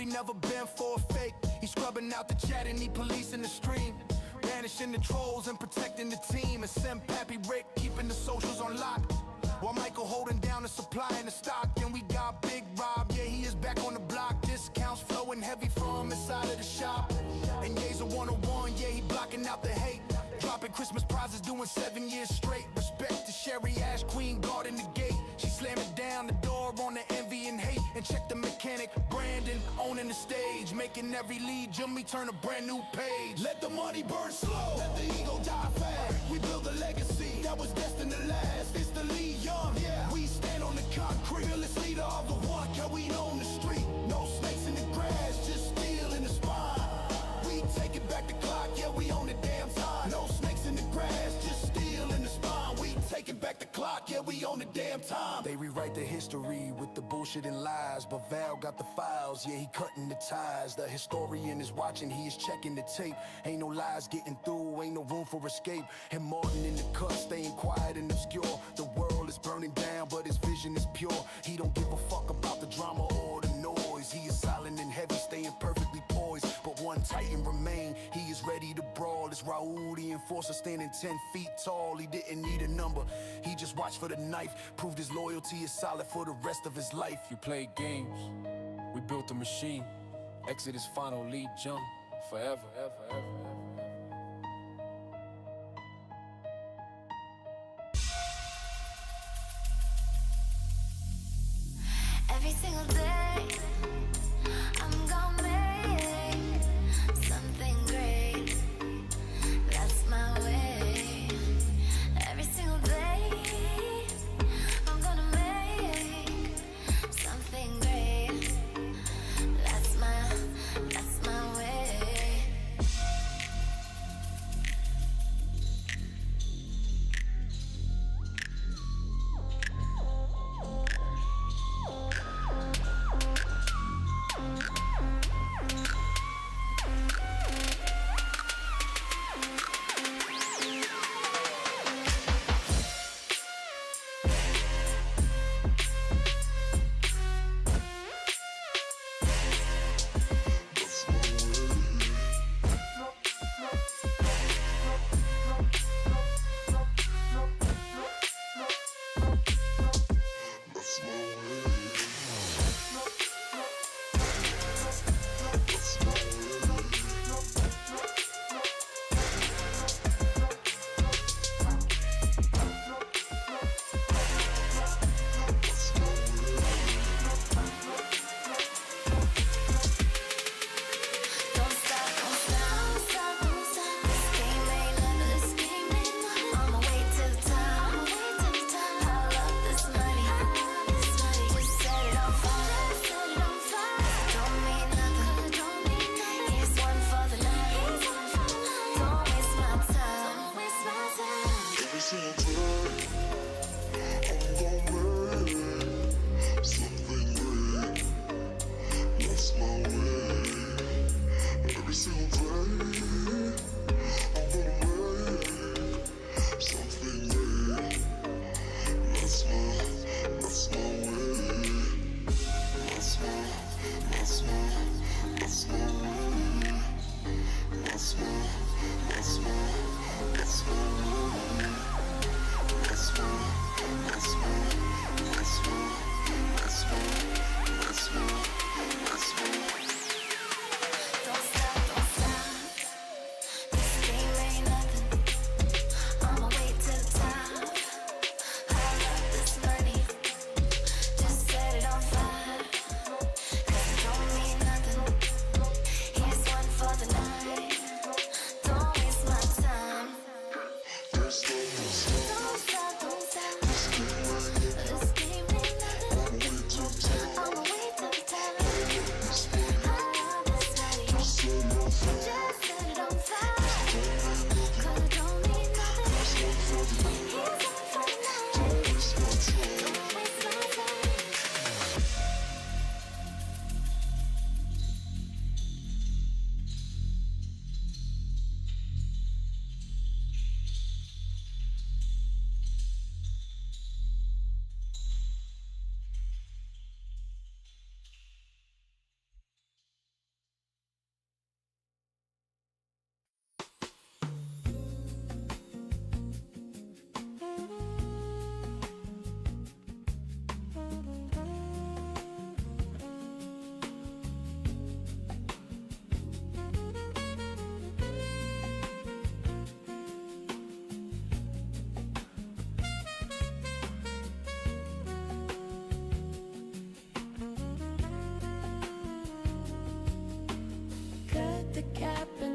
he never been for a fake. He's scrubbing out the chat and he policing the stream, banishing the trolls and protecting the team. And send Pappy Rick keeping the socials on lock, while Michael holding down the supply and the stock. And we got Big Rob, yeah, he is back on the block. Discounts flowing heavy from inside of the shop. And Ye's a 101, yeah, he blocking out the hate. Dropping Christmas prizes, doing 7 years straight. Respect to Sherry Ash, Queen guarding the gate. She slamming down the door on the envy and hate. And check the mechanic, Brandon, owning the stage, making every lead Jimmy turn a brand new page. Let the money burn slow, let the ego die fast. We build a legacy that was destined to last. It's the Lee Young, yeah. We stand on the concrete, realest leader of the one. Can we own the street? No snakes in the grass, just steel in the spine. We taking back the clock, yeah, we own the damn time. No snakes in the grass, just steel in the spine. We taking back the clock, yeah, we own the damn time. They rewrite the history with the bullshit and lies, but Val got the files, yeah, he cutting the ties. The historian is watching, he is checking the tape. Ain't no lies getting through, ain't no room for escape. And Martin in the cut, staying quiet and obscure. The world is burning down, but his vision is pure. He don't give a fuck about the drama or the noise. He is silent and heavy, staying perfectly poised. But one titan remain, he is ready to brawl. It's Raoul, the enforcer, standing 10 feet tall. He didn't need a number, he just watched for the knife. Proved his loyalty is solid for the rest of his life. You played games, we built a machine. Exodus final lead jump forever, ever, ever, ever. Every single day, I'm gonna make something great. That's my way. Every single day, I'm gonna make something great. That's my way.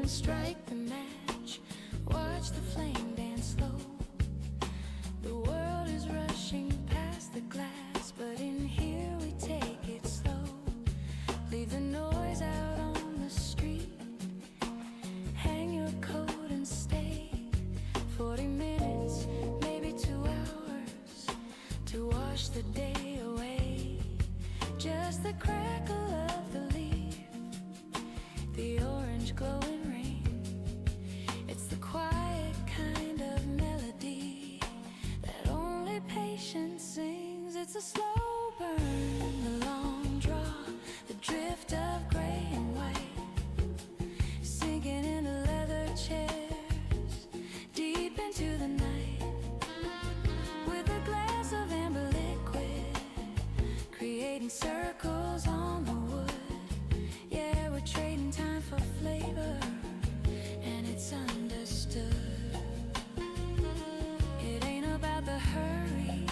strike the match, watch the flame dance slow. The world is rushing past the glass, but in here we take it slow. Leave the noise out on the street, hang your coat and stay. 40 minutes, maybe 2 hours, to wash the day away. Just the crackle of the leaf, the orange glowing rain. It's the quiet kind of melody that only patience sings. It's a slow burn, the long draw, the drift of gray and white, sinking into leather chairs, deep into the night, with a glass of amber liquid, creating circles on the wood. Yeah, we're trading time for flavor, and it's understood. It ain't about the hurry,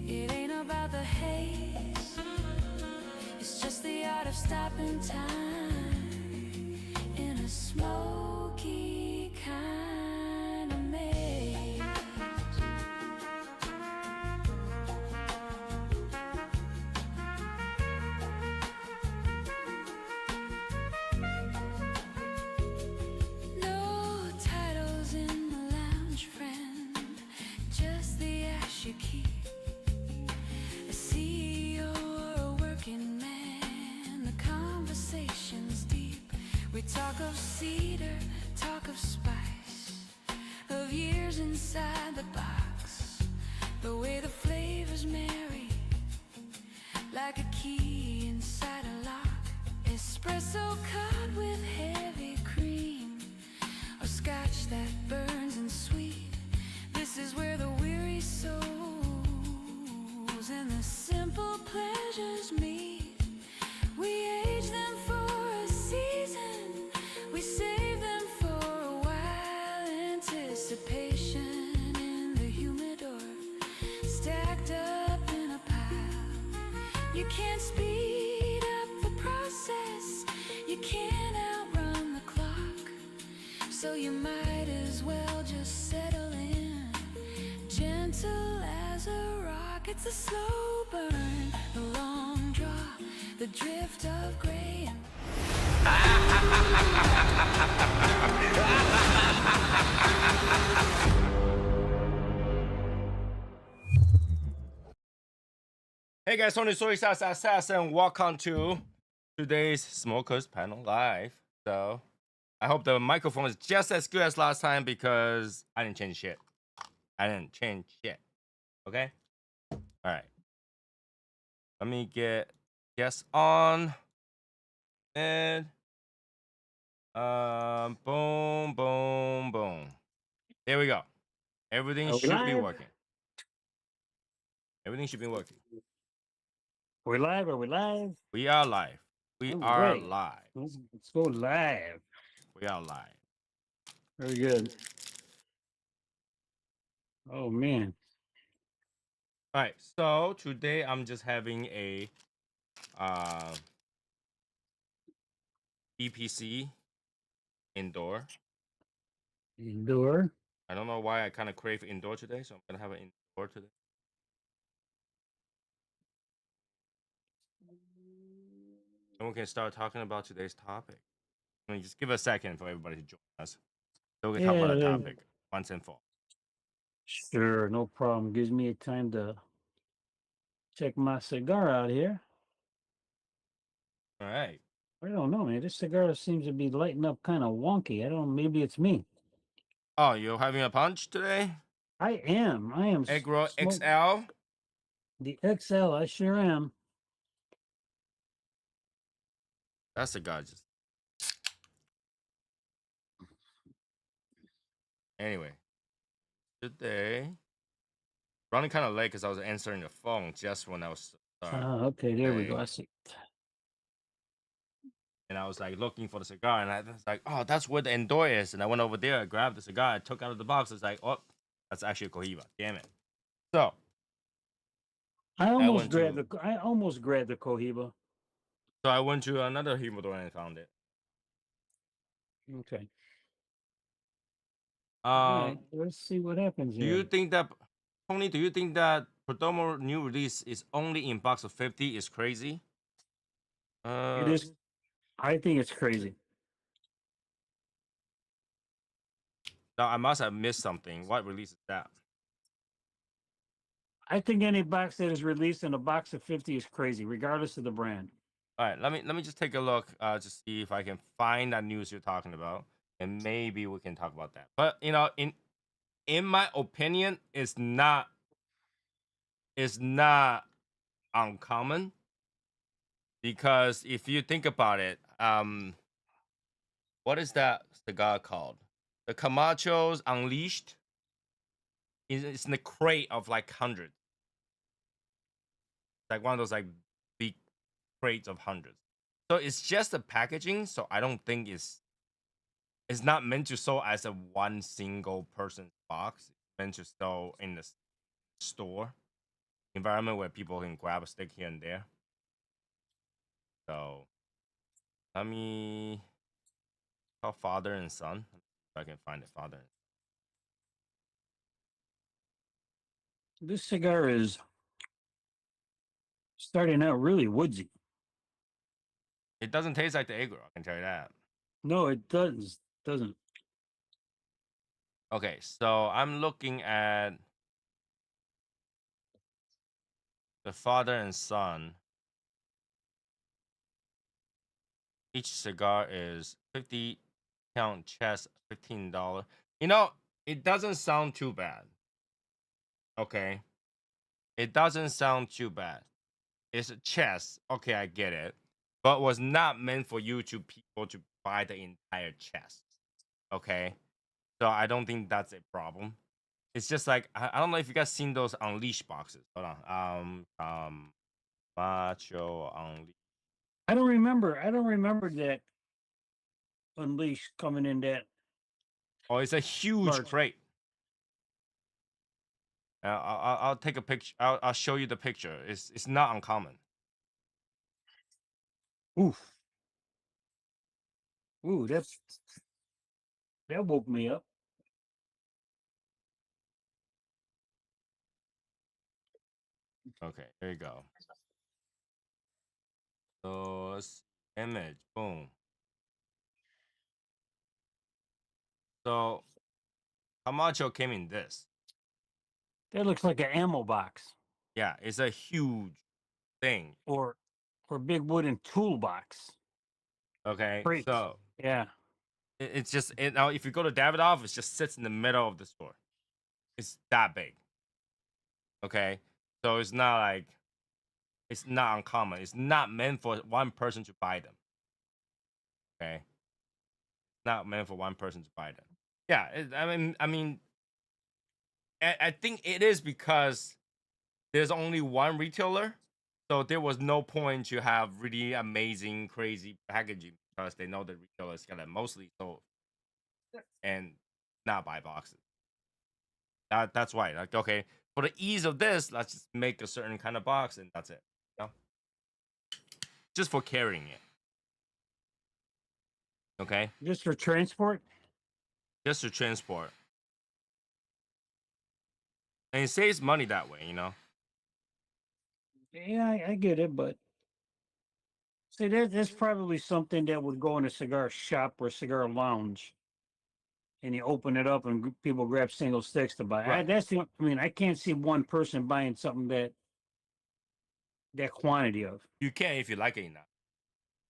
it ain't about the haste. It's just the art of stopping time in a smoky kind of maze. No titles in the lounge, friend, just the ash you keep. A CEO or a working man, the conversation's deep. We talk of cedar, talk of spice, of years inside the box, the way the flavors marry, like a key inside a lock. Espresso cut with heavy cream, or scotch that burns and sweet. This is where the weary souls and the simple pleasures meet. We age them for a season, we save them for a while. Anticipation in the humidor, stacked up in a pile. You can't speed up the process, you can't outrun the clock, so you might as well just settle in, gentle as a rock. It's a slow burn, the long draw, the drift of gray and Hey guys, Tony Soy Assassin. Welcome to today's Smokers Panel Live. So, I hope the microphone is just as good as last time because I didn't change shit. Okay? Alright. Let me get guests on. And boom, boom, boom. There we go. Everything Are we should be live? working. Everything should be working. Are we live? Are we live? We are live. We All are right. live. Let's go live. We are live. Very good. Oh man. All right, so today I'm just having a EPC indoor. Indoor. I don't know why I kind of crave indoor today, so I'm gonna have an indoor today. And we can start talking about today's topic. I mean, just give a second for everybody to join us, so we can talk about the Yeah, topic once and for all. sure, no problem. Gives me a time to check my cigar out here. All right. I don't know, man. This cigar seems to be lighting up kind of wonky. I don't know. Maybe it's me. Oh, you're having a punch today? I am. Egg roll smoke XL. the XL. I sure am. That cigar just. Anyway, today running kind of late because I was answering the phone just when I was. Okay, there we go. I see. And I was like looking for the cigar, and I was like, "Oh, that's where the Endor is." And I went over there, I grabbed the cigar, I took out of the box. It's like, "Oh, that's actually a Cohiba." Damn it! So I almost went grabbed the Cohiba. I went to another humidor and found it. Okay. All right. Um, Let's see what happens do you here. think that Tony? Do you think that Perdomo new release is only in box of 50 is crazy? It Uh, is. I think it's crazy. now I must have missed something. What release is that? I think any box that is released in a box of 50 is crazy, regardless of the brand. All right, let me just take a look to see if I can find that news you're talking about, and maybe we can talk about that. But in my opinion, it's not uncommon because if you think about it, what is that cigar called? The Camachos Unleashed is in the crate of like hundreds, like one of those like big crates of hundreds. So it's just the packaging. So I don't think it's not meant to sell as a one single person box. It's meant to sell in the store environment where people can grab a stick here and there. So let me call father and son. If I can find it, father. This cigar is starting out really woodsy. It doesn't taste like the egg roll. I can tell you that. No, it doesn't. Okay, so I'm looking at the father and son. Each cigar is 50 count chest, $15. You know, it doesn't sound too bad. Okay. It doesn't sound too bad. It's a chest. Okay, I get it. But was not meant for you to people to buy the entire chest. Okay. So I don't think that's a problem. It's just like I don't know if you guys seen those unleashed boxes. Hold on. Macho unleashed. I don't remember that Unleashed coming in that Oh, it's a huge large. crate. I'll take a picture. I'll show you the picture. It's not uncommon. Oof. Ooh, that woke me up. Okay, there you go. So image, boom. So Camacho came in this. That looks like an ammo box Yeah, it's a huge thing. or big wooden toolbox. Okay, Crate. so Yeah. it's just now if you go to Davidoff, it just sits in the middle of the store. It's that big. Okay, so it's not uncommon. It's not meant for one person to buy them. Okay, it's not meant for one person to buy them. Yeah, I mean, I think it is because there's only one retailer, so there was no point to have really amazing, crazy packaging because they know the retailer is gonna mostly sold and not buy boxes. That's why. Like, okay, for the ease of this, let's just make a certain kind of box and that's it. You know? Just for carrying it. Okay, Just for transport? just to transport, and it saves money that way. You know. Yeah, I get it, but see that's probably something that would go in a cigar shop or cigar lounge and you open it up and people grab single sticks to buy. Right. I mean, I can't see one person buying something that quantity of. You can if you like it enough.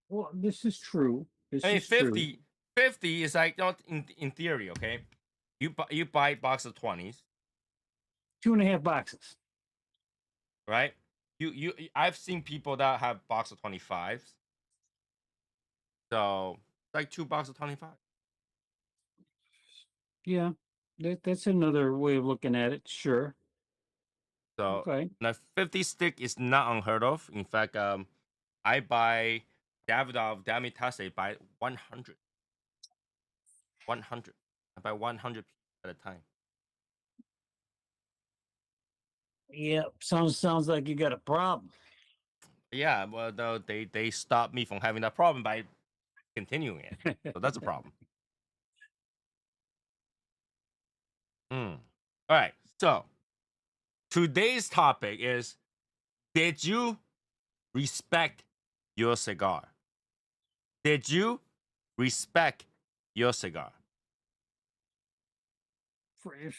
Well, this is true. I This mean, is true. 50 is like, in theory, okay. You buy a box of 20s, 2.5 boxes. right? I've seen people that have box of 25s, so like two boxes of 25. Yeah, that's another way of looking at it. Sure. So Okay. now 50 stick is not unheard of. In fact, I buy Davidoff Damitase by 100. 100. I buy 100 at a time. Yeah, sounds like you got a problem. Yeah, well, though they stopped me from having that problem by continuing it, so that's a problem. Mm. All right. So today's topic is: did you respect your cigar? Did you respect your cigar?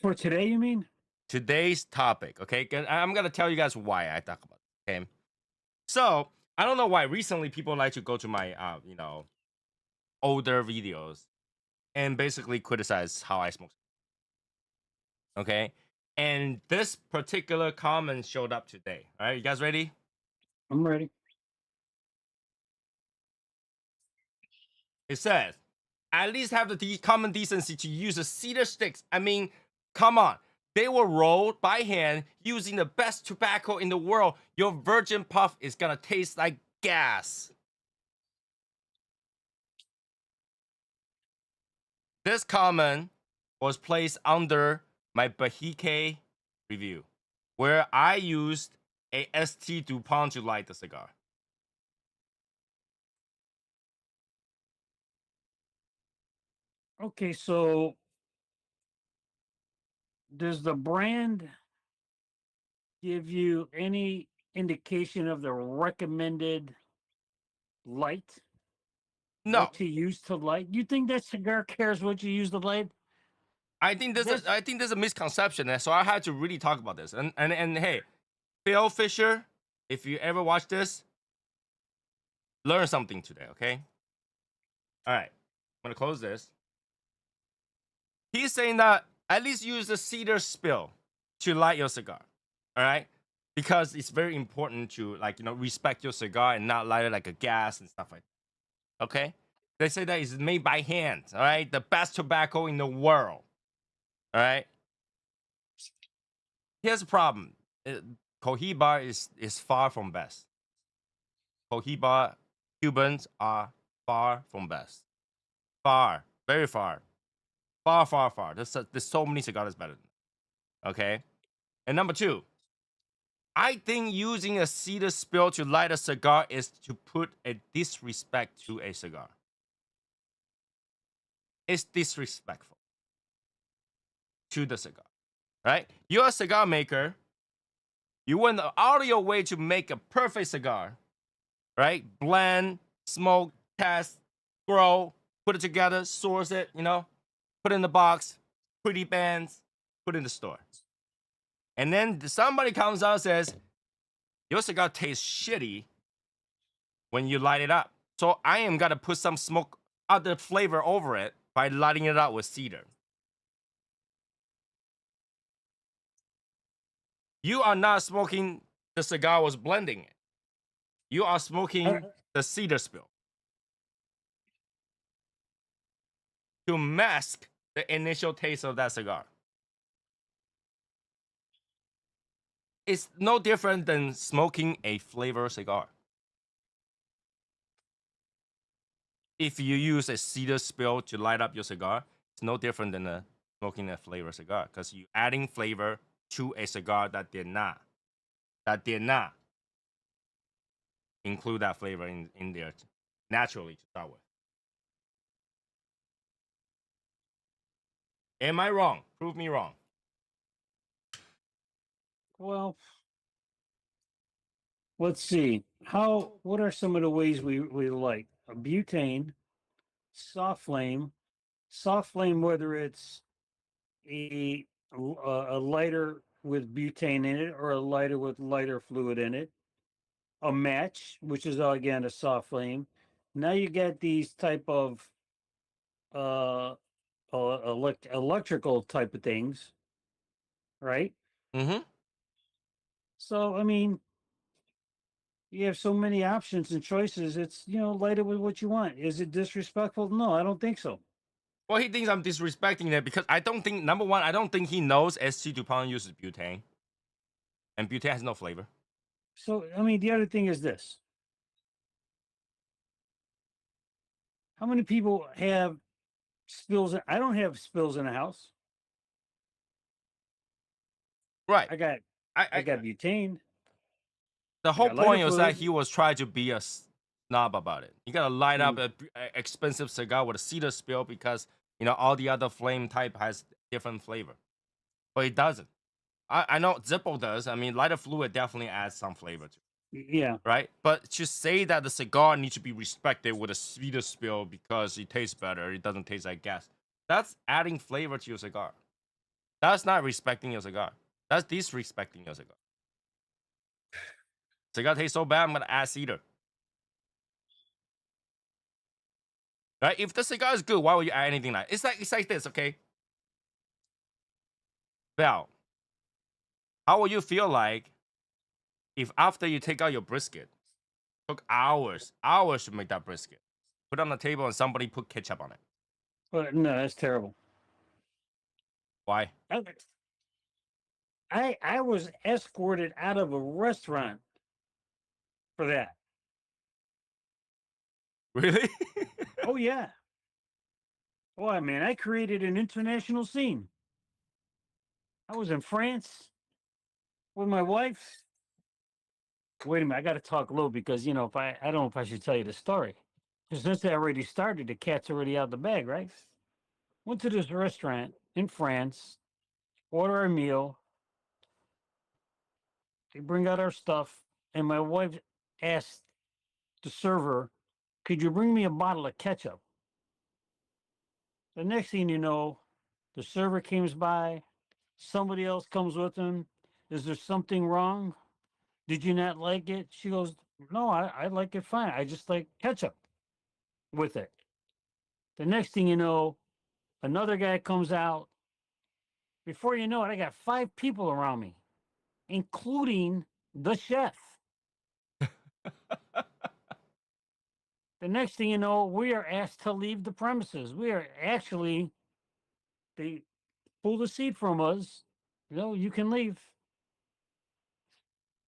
For today, you mean? Today's topic, okay? 'Cause I'm gonna tell you guys why I talk about it. Okay. So I don't know why recently people like to go to my older videos and basically criticize how I smoke. Okay. And this particular comment showed up today. All right, you guys ready? I'm ready. It says, at least have the common decency to use the cedar sticks. I mean, come on. They were rolled by hand using the best tobacco in the world. Your virgin puff is gonna taste like gas. This comment was placed under my Bahike review, where I used a ST DuPont to light the cigar. Okay, so does the brand give you any indication of the recommended light? No, What to use to light? You think that cigar cares what you use to light? This I think there's a misconception there, so I had to really talk about this. And hey, Phil Fisher, if you ever watch this, learn something today, okay? All right, I'm gonna close this. He's saying that at least use the cedar spill to light your cigar. All right, because it's very important to respect your cigar and not light it like a gas and stuff like that. Okay, they say that it's made by hand. All right, the best tobacco in the world. All right, here's the problem. Cohiba is far from best. Cohiba Cubans are far from best. Far, very far, far, far, far. There's so many cigars better than that. Okay, and number two, I think using a cedar spill to light a cigar is to put a disrespect to a cigar. It's disrespectful to the cigar, right? You're a cigar maker. You went out of your way to make a perfect cigar, right? Blend, smoke, test, grow, put it together, source it, put it in the box, pretty bands, put it in the store. And then somebody comes out and says, your cigar tastes shitty when you light it up. So I am gonna put some smoke other flavor over it by lighting it up with cedar. You are not smoking the cigar was blending it. You are uh, smoking the cedar spill to mask the initial taste of that cigar. It's no different than smoking a flavor cigar. If you use a cedar spill to light up your cigar, it's no different than smoking a flavor cigar because you're adding flavor to a cigar that did not include that flavor in there naturally to start with. Am I wrong? Prove me wrong. well, let's see. What are some of the ways we like a butane, soft flame, whether it's a a lighter with butane in it or a lighter with lighter fluid in it, a match, which is again a soft flame. Now you get these type of uh, electrical type of things, right? Mm-hmm. So I mean, you have so many options and choices. It's light it with what you want. Is it disrespectful? No, I don't think so. Well, he thinks I'm disrespecting it because I don't think number one, I don't think he knows SC DuPont uses butane, and butane has no flavor. So I mean, the other thing is this: how many people have spills? I don't have spills in the house. Right. I got I, I I got butane. the I whole got lighter point was that fluid. he was trying to be a snob about it. You gotta light up Mm. a expensive cigar with a cedar spill because all the other flame type has different flavor. but it doesn't. I know Zippo does. I mean, lighter fluid definitely adds some flavor to it, Yeah. right? But to say that the cigar needs to be respected with a sweeter spill because it tastes better, it doesn't taste like gas. That's adding flavor to your cigar. That's not respecting your cigar. That's disrespecting your cigar. Cigar tastes so bad, I'm gonna add cedar. Right? If the cigar is good, why would you add anything like? It's like this, okay? Val, how would you feel like if after you take out your brisket, took hours to make that brisket, put it on the table and somebody put ketchup on it? But no, that's terrible. Why? I was escorted out of a restaurant for that. Really? Oh yeah. Boy, man, I created an international scene. I was in France with my wife. Wait a minute, I got to talk low because if I don't know if I should tell you the story. Because since I already started, the cat's already out the bag, right? Went to this restaurant in France, order our meal. They bring out our stuff, and my wife asked the server, "Could you bring me a bottle of ketchup?" The next thing you know, the server comes by. Somebody else comes with him. Is there something wrong? Did you not like it? She goes, "No, I like it fine. I just like ketchup with it." The next thing you know, another guy comes out. Before you know it, I got 5 people around me, including the chef. The next thing you know, we are asked to leave the premises. We are actually, they pull the seat from us. You can leave.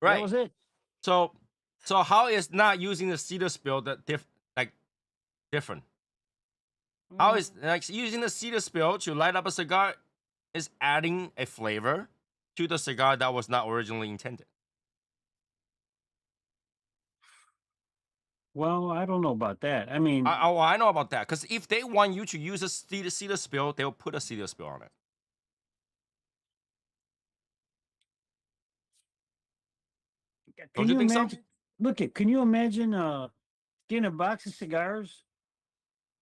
That Right. was it. So, so how is not using the cedar spill like different? How is like using the cedar spill to light up a cigar is adding a flavor to the cigar that was not originally intended? Well, I don't know about that. I mean, I know about that because if they want you to use a cedar spill, they'll put a cedar spill on it. can Don't you you think so? imagine? Look at, can you imagine getting a box of cigars,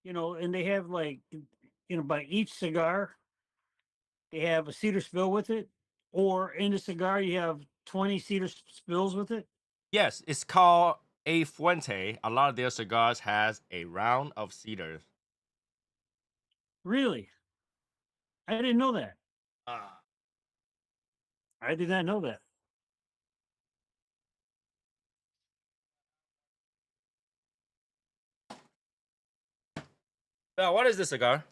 and they have like, by each cigar, they have a cedar spill with it, or in the cigar, you have 20 cedar spills with it? Yes, it's called a fuente. A lot of their cigars has a round of cedars. Really? I didn't know that. Ah. I did not know that. Now, what is this cigar?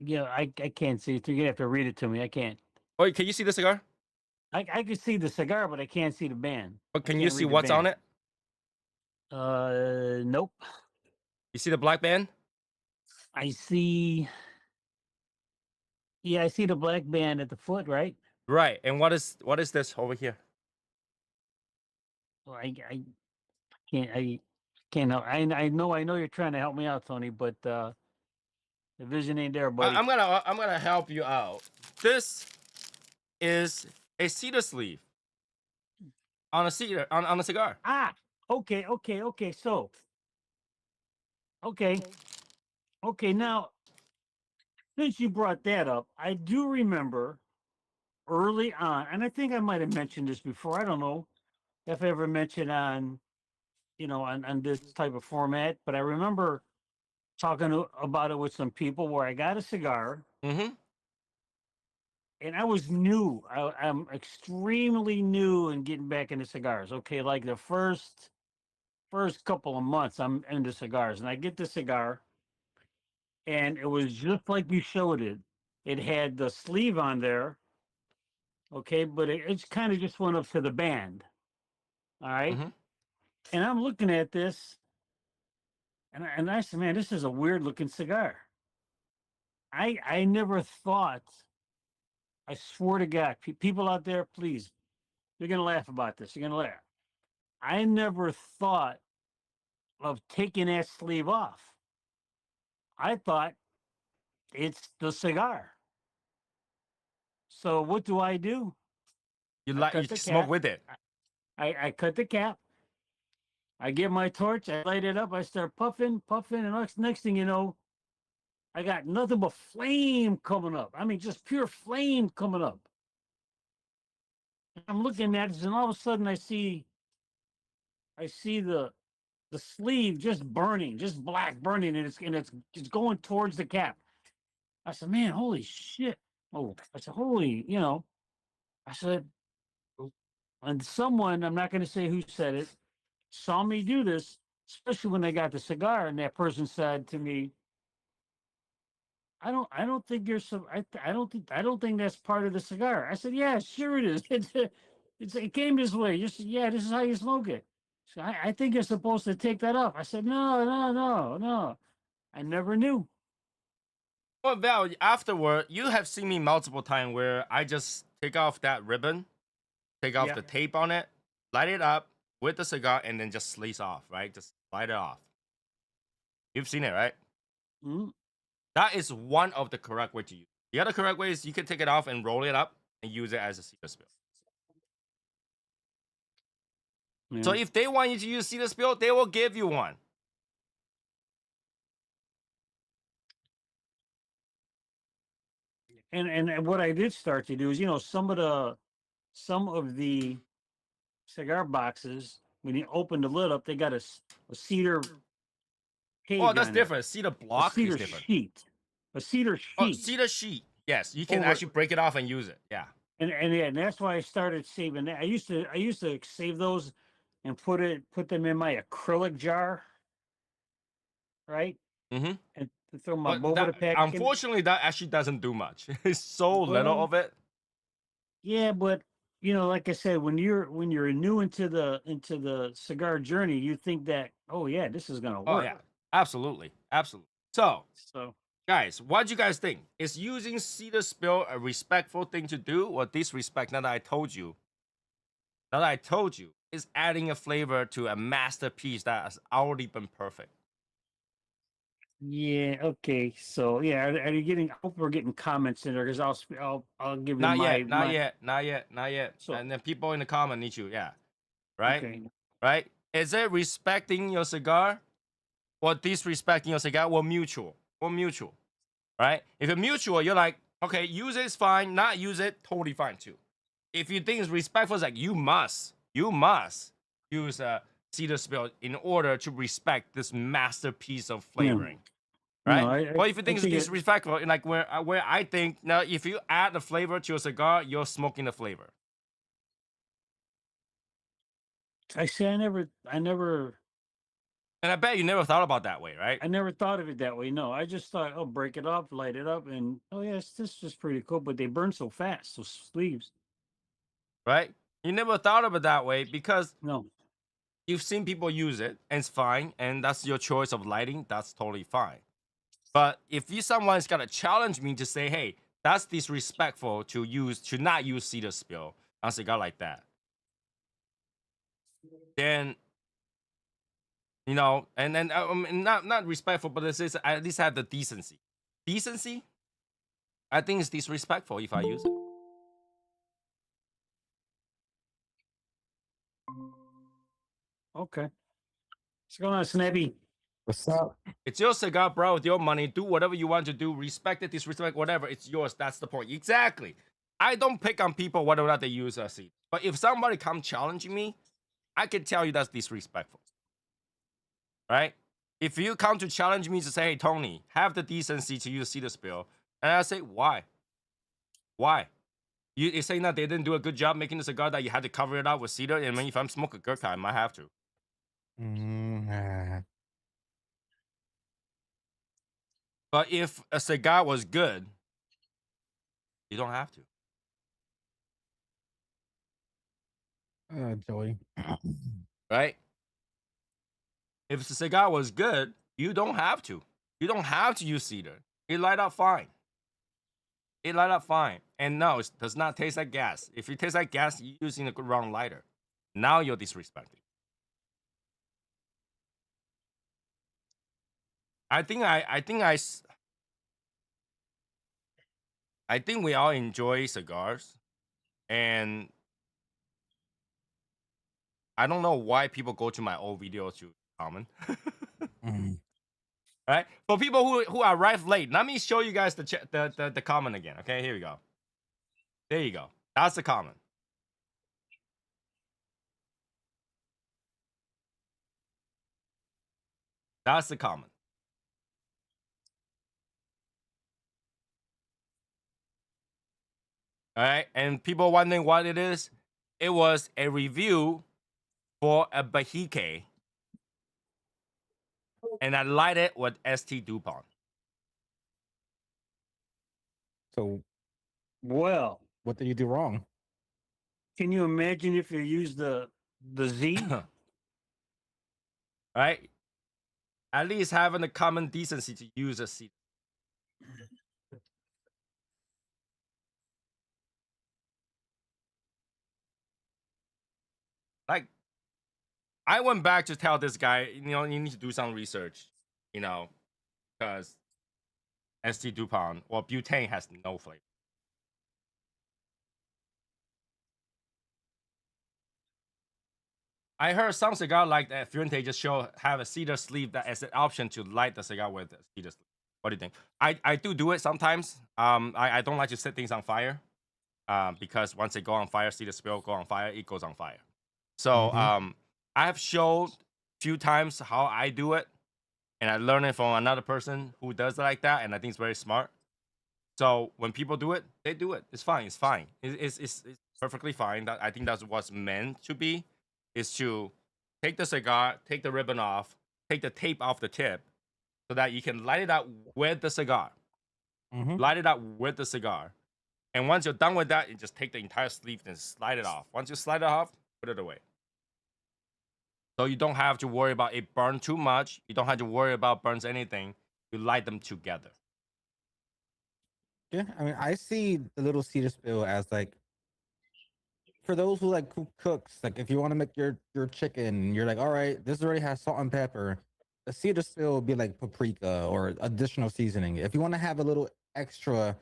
Yeah, I can't see it. You're gonna have to read it to me. I can't. Oh, can you see the cigar? I can see the cigar, but I can't see the band. But I can you can't see read the what's on band. it? Nope. You see the black band? I see. Yeah, I see the black band at the foot, right? Right. And what is this over here? Well, I can't. I can't help. I know you're trying to help me out, Tony, but the vision ain't there, buddy. I'm gonna help you out. This is a cedar sleeve on a cedar on a cigar. Ah, okay. So, okay, okay. Now, since you brought that up, I do remember early on, and I think I might have mentioned this before. I don't know if I ever mentioned on, on this type of format, but I remember talking about it with some people where I got a cigar Mm-hmm. and I was new. I'm extremely new in getting back into cigars. Okay, like the first couple of months, I'm into cigars, and I get the cigar, and it was just like you showed it. It had the sleeve on there, okay, but it's kind of just went up to the band. All right, Mm-hmm. and I'm looking at this, and I said, man, this is a weird looking cigar. I never thought. I swear to God, people out there, please, you're gonna laugh about this. You're gonna laugh. I never thought of taking that sleeve off. I thought it's the cigar. So what do? You I like you cut the smoke cap. with it. I cut the cap. I get my torch. I light it up. I start puffing, puffing, and next thing you know, I got nothing but flame coming up. I mean, just pure flame coming up. I'm looking at it, and all of a sudden, I see the sleeve just burning, just black burning, and it's going towards the cap. I said, man, holy shit! Oh, I said, holy, I said, and someone, I'm not going to say who said it, saw me do this, especially when I got the cigar, and that person said to me, I don't think you're so I don't think that's part of the cigar. I said, yeah, sure it is. It came this way. Just yeah, this is how you smoke it. So I think you're supposed to take that off. I said, no, no, no, no. I never knew. Well, Val, afterward, you have seen me multiple times where I just take off that ribbon, take off Yeah. the tape on it, light it up with the cigar, and then just slice off, right? Just light it off. You've seen it, right? Mm, That is one of the correct way to use it. The other correct way is you can take it off and roll it up and use it as a cedar spill. So yeah. if they want you to use cedar spill, they will give you one. And what I did start to do is, some of the cigar boxes, when you open the lid up, they got a cedar Oh, page that's on it, different. Cedar a block is cedar different. sheet, a cedar Oh, sheet cedar sheet. Yes, you can over. actually break it off and use it. Yeah. And that's why I started saving that. I used to save those and put them in my acrylic jar, right? Mm-hmm. And to throw my But over the that pack in. unfortunately that actually doesn't do much. It's so little Well, of it. yeah, but like I said, when you're new into the cigar journey, you think that, oh yeah, this is gonna Oh work. yeah, absolutely, absolutely. So, So guys, what do you guys think? Is using cedar spill a respectful thing to do, or disrespect? Now that I told you, is adding a flavor to a masterpiece that has already been perfect. yeah, okay. So yeah, are you getting? I hope we're getting comments in there because I'll give you Not my yet, not my. yet, not yet, not yet. So And then people in the comment need you, yeah, right, okay, right. Is it respecting your cigar or disrespecting your cigar? Or mutual, right? If it's mutual, you're like, okay, use it is fine. Not use it, totally fine too. If you think it's respectful, it's like you must use a cedar spill in order to respect this masterpiece of yeah, flavoring, no, right? I I, Well, if you I think it's think it. disrespectful, like where I think now, if you add the flavor to your cigar, you're smoking the flavor. I say And I bet you never thought about that way, right? I never thought of it that way. No, I just thought, oh, break it up, light it up, and oh yes, this is pretty cool. But they burn so fast, those sleeves. Right? You never thought of it that way because No, you've seen people use it and it's fine, and that's your choice of lighting. That's totally fine. But if someone's gonna challenge me to say, "Hey, that's disrespectful to not use cedar spill on a cigar like that," then and then not respectful, but this is at least have the decency. Decency, I think it's disrespectful if I use it. okay. What's going on, Snappy? What's up? It's your cigar, bro. With your money, do whatever you want to do. Respect it, disrespect, whatever. It's yours. That's the point. Exactly. I don't pick on people whether or not they use a seed. But if somebody come challenging me, I can tell you that's disrespectful, right? If you come to challenge me to say, "Hey, Tony, have the decency to use cedar spill," and I say, "Why? Why? You're saying that they didn't do a good job making the cigar that you had to cover it up with cedar? And if I'm smoking Gurkha, I might have to, Mm, but if a cigar was good, you don't have to, Joey. right? If the cigar was good, you don't have to. You don't have to use cedar. It light up fine. It light up fine. And no, it does not taste like gas. If it tastes like gas, you're using the wrong lighter. Now you're disrespecting. I think I think we all enjoy cigars, and I don't know why people go to my old videos to comment. Mm. Right? For people who arrived late, let me show you guys the comment again. Okay, here we go. There you go. That's the comment. That's the comment. All right, and people wondering what it is. It was a review for a Bahike, and I light it with ST Dupont. So Well, what did you do wrong? can you imagine if you use the Z? All right, at least having the common decency to use a seat. Like, I went back to tell this guy, you know, you need to do some research, you know, because ST Dupont or butane has no flavor. I heard some cigar like that Fuente just have a cedar sleeve that as an option to light the cigar with a cedar sleeve. What do you think? I do it sometimes. I don't like to set things on fire. Because once they go on fire, cedar spill go on fire, it goes on fire. So I have showed few times how I do it, and I learned it from another person who does it like that, and I think it's very smart. So when people do it, they do it. It's fine. It's fine. It's perfectly fine. That I think that's what's meant to be, is to take the cigar, take the ribbon off, take the tape off the tip, so that you can light it up with the cigar. Light it up with the cigar. And once you're done with that, you just take the entire sleeve and slide it off. Once you slide it off, put it away. So you don't have to worry about it burn too much. You don't have to worry about burns anything. You light them together. Yeah, I mean, I see the little cedar spill as like for those who like who cooks. Like, if you want to make your chicken, you're like, all right, this already has salt and pepper. The cedar spill would be like paprika or additional seasoning. If you want to have a little extra,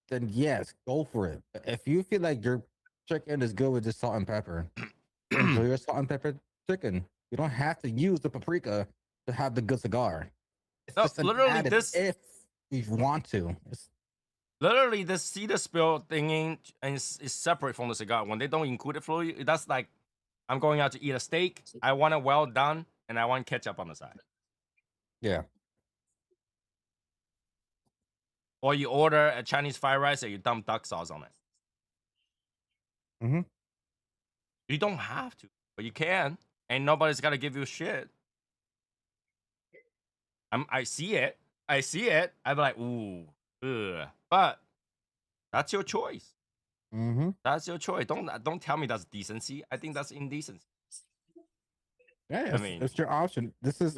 then yes, go for it. But if you feel like your chicken is good with just salt and pepper, enjoy your salt and pepper chicken. You don't have to use the paprika to have the good cigar. It's No, just an literally added this if you want to. literally this cedar spill thingy is separate from the cigar. When they don't include it for you, that's like I'm going out to eat a steak. I want it well done, and I want ketchup on the side. Yeah. Or you order a Chinese fried rice and you dump duck sauce on it. Mhm. You don't have to, but you can. And nobody's got to give you shit. I see it. I see it. I'd be like, ooh, ugh. But that's your choice. Mhm. That's your choice. Don't tell me that's decency. I think that's indecency. Yeah, I mean, it's your option. This is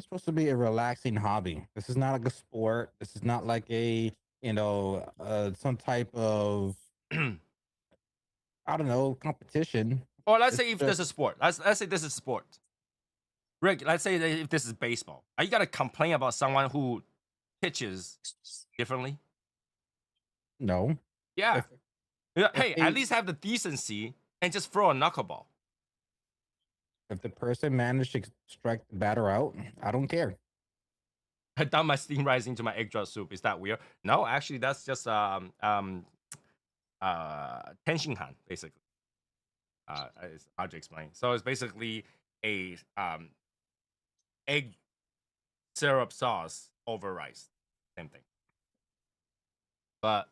supposed to be a relaxing hobby. This is not like a sport. This is not like a, some type of, I don't know, competition. or let's It's say if this just is sport. Let's say this is sport. Rick, let's say that if this is baseball. Are you gonna complain about someone who pitches differently? no. Yeah. If Yeah, if hey, at they least have the decency and just throw a knuckleball. if the person managed to strike the batter out, I don't care. I dump my steam rice into my egg drop soup. Is that weird? No, actually, that's just tenshinhan, basically. It's hard to explain. So it's basically a egg syrup sauce over rice. Same thing. But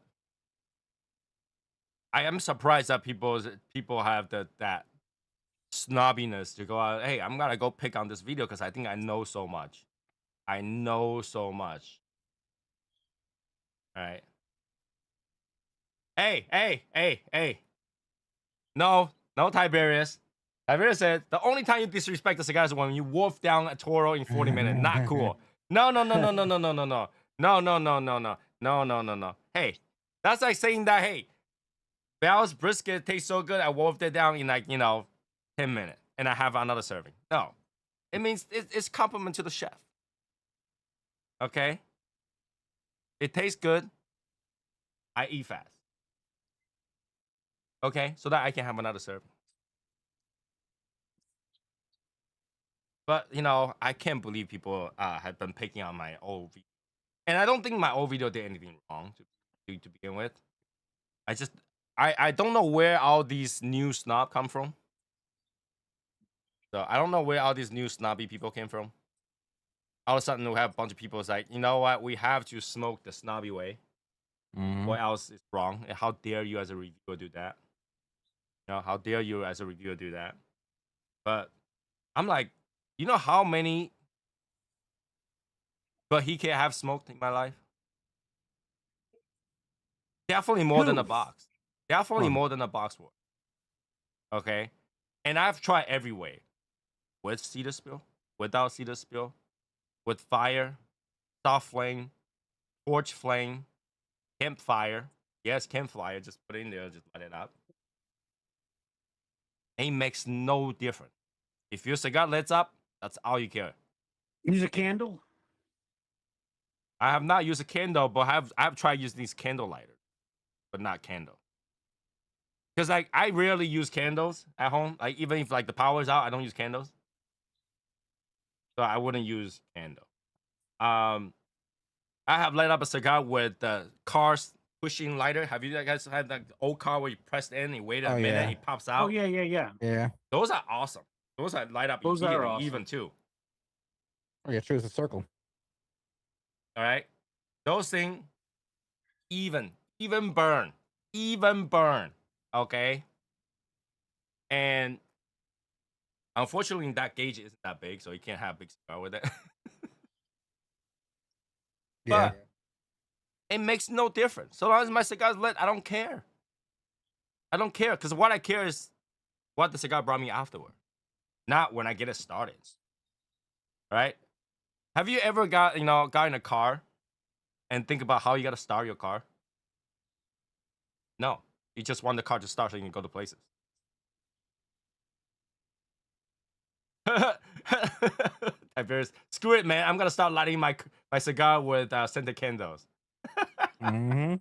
I am surprised that people have that snobbiness to go out. Hey, I'm gonna go pick on this video because I think I know so much. I know so much. All right. Hey. No, Tiberius. Tiberius said the only time you disrespect the cigar is when you wolf down a Toro in 40 minutes. Not cool. No. No. Hey, that's like saying that, hey, Val's brisket tastes so good, I wolfed it down in 10 minutes and I have another serving. No. It means it's compliment to the chef. Okay? It tastes good. I eat fast. Okay, so that I can have another serving. But you know, I can't believe people have been picking on my old video, and I don't think my old video did anything wrong to begin with. I just I don't know where all these new snob come from. So I don't know where all these new snobby people came from. All of a sudden, we have a bunch of people. It's like, you know what? We have to smoke the snobby way, Hmm. or else it's wrong. And how dare you, as a reviewer, do that? You know, how dare you, as a reviewer, do that? But I'm like, you know how many but he can have smoked in my life? Definitely more than a Two. box. Definitely Oh, more than a box worth. Okay, and I've tried every way: with cedar spill, without cedar spill, with fire, soft flame, torch flame, campfire. Yes, campfire. Just put it in there. Just light it up. It makes no difference. If your cigar lights up, that's all you care. Use a candle. I have not used a candle, but I've tried using these candle lighters, but not candle. Because like I rarely use candles at home. Like even if like the power's out, I don't use candles. So I wouldn't use candle. Um, I have light up a cigar with the cars pushing lighter. Have you guys had that old car where you press in, you wait a oh minute, yeah, it pops Oh out? yeah, yeah, yeah. yeah. Those are awesome. Those are light up Those are immediately, even awesome. too. Oh yeah, true. It's a circle. All right, those things even even burn, even burn. Okay, and unfortunately, that gauge isn't that big, so you can't have big cigar with it. Yeah. But it makes no difference. So long as my cigar's lit, I don't care. I don't care because what I care is what the cigar brought me afterward, not when I get it started. Right? Have you ever got in a car and think about how you got to start your car? No, you just want the car to start so you can go to places. Tiberius, screw it, man. I'm gonna start lighting my cigar with scented candles. Hmm.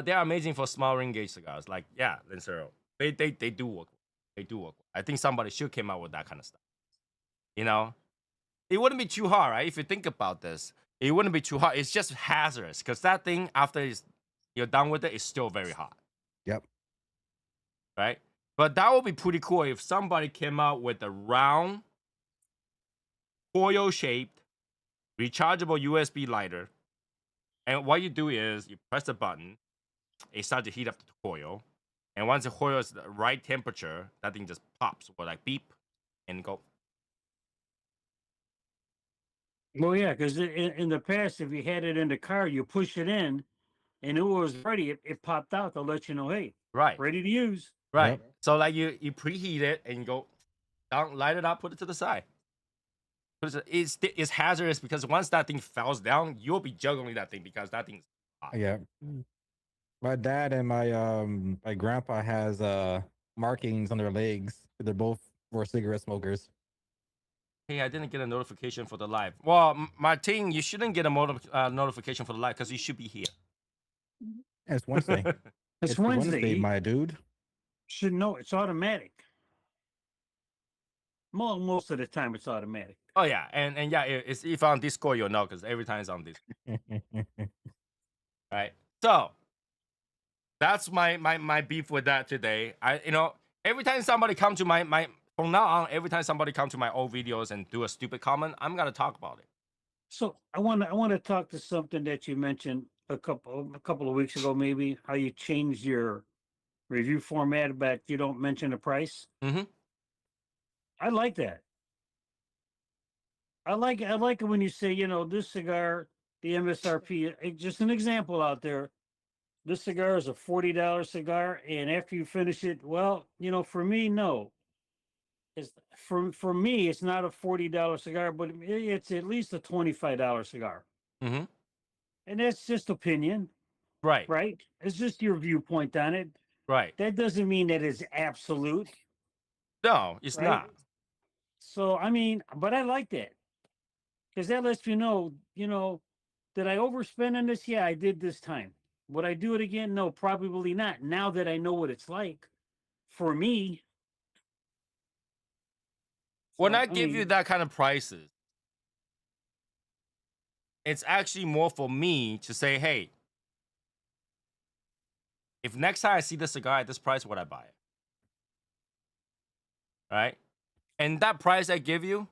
They're amazing for small ring gauge cigars. Like, yeah, Lancero. They do work. They do work. I think somebody should came out with that kind of stuff. You know, it wouldn't be too hard, right? If you think about this, it wouldn't be too hard. It's just hazardous because that thing after you're done with it, it's still very hot, Yep. right? But that would be pretty cool if somebody came out with a round, coil-shaped, rechargeable USB lighter, and what you do is you press the button, it starts to heat up the coil. And once the coil is the right temperature, that thing just pops or like beep and go. Well, yeah, because in the past, if you had it in the car, you push it in, and it was ready. It popped out to let you know, hey, Right, ready to use. right. Yep. So like you preheat it and you go down, light it up, put it to the side. It's hazardous because once that thing falls down, you'll be juggling that thing because that thing's hot. Yeah. My dad and my grandpa has markings on their legs. They're both were cigarette smokers. Hey, I didn't get a notification for the live. Well, Martin, you shouldn't get a notification for the live because you should be here. It's Wednesday. It's It's Wednesday, Wednesday. my dude. Should know it's automatic. Most of the time, it's automatic. Oh yeah, and yeah, it's if on Discord you'll know because every time it's on Discord, right? So that's my beef with that today. Every time somebody come to my from now on, every time somebody come to my old videos and do a stupid comment, I'm gonna talk about it. So I want to talk to something that you mentioned a couple of weeks ago, maybe how you changed your review format, but you don't mention the price. Mm-hmm. I like that. I like it when you say, this cigar, the MSRP. Just an example out there. This cigar is a $40 cigar, and after you finish it, well, for me, no. It's for me, it's not a $40 cigar, but it's at least a $25 cigar. Mm-hmm. And that's just opinion, Right. right? It's just your viewpoint on it. Right. That doesn't mean that it's absolute, No, it's right? not. So I mean, but I like that. because that lets you know, did I overspend on this? Yeah, I did this time. Would I do it again? No, probably not. Now that I know what it's like, for me. When So I I give you mean, that kind of prices, it's actually more for me to say, hey, if next time I see the cigar at this price, would I buy it? Right? And that price I give you,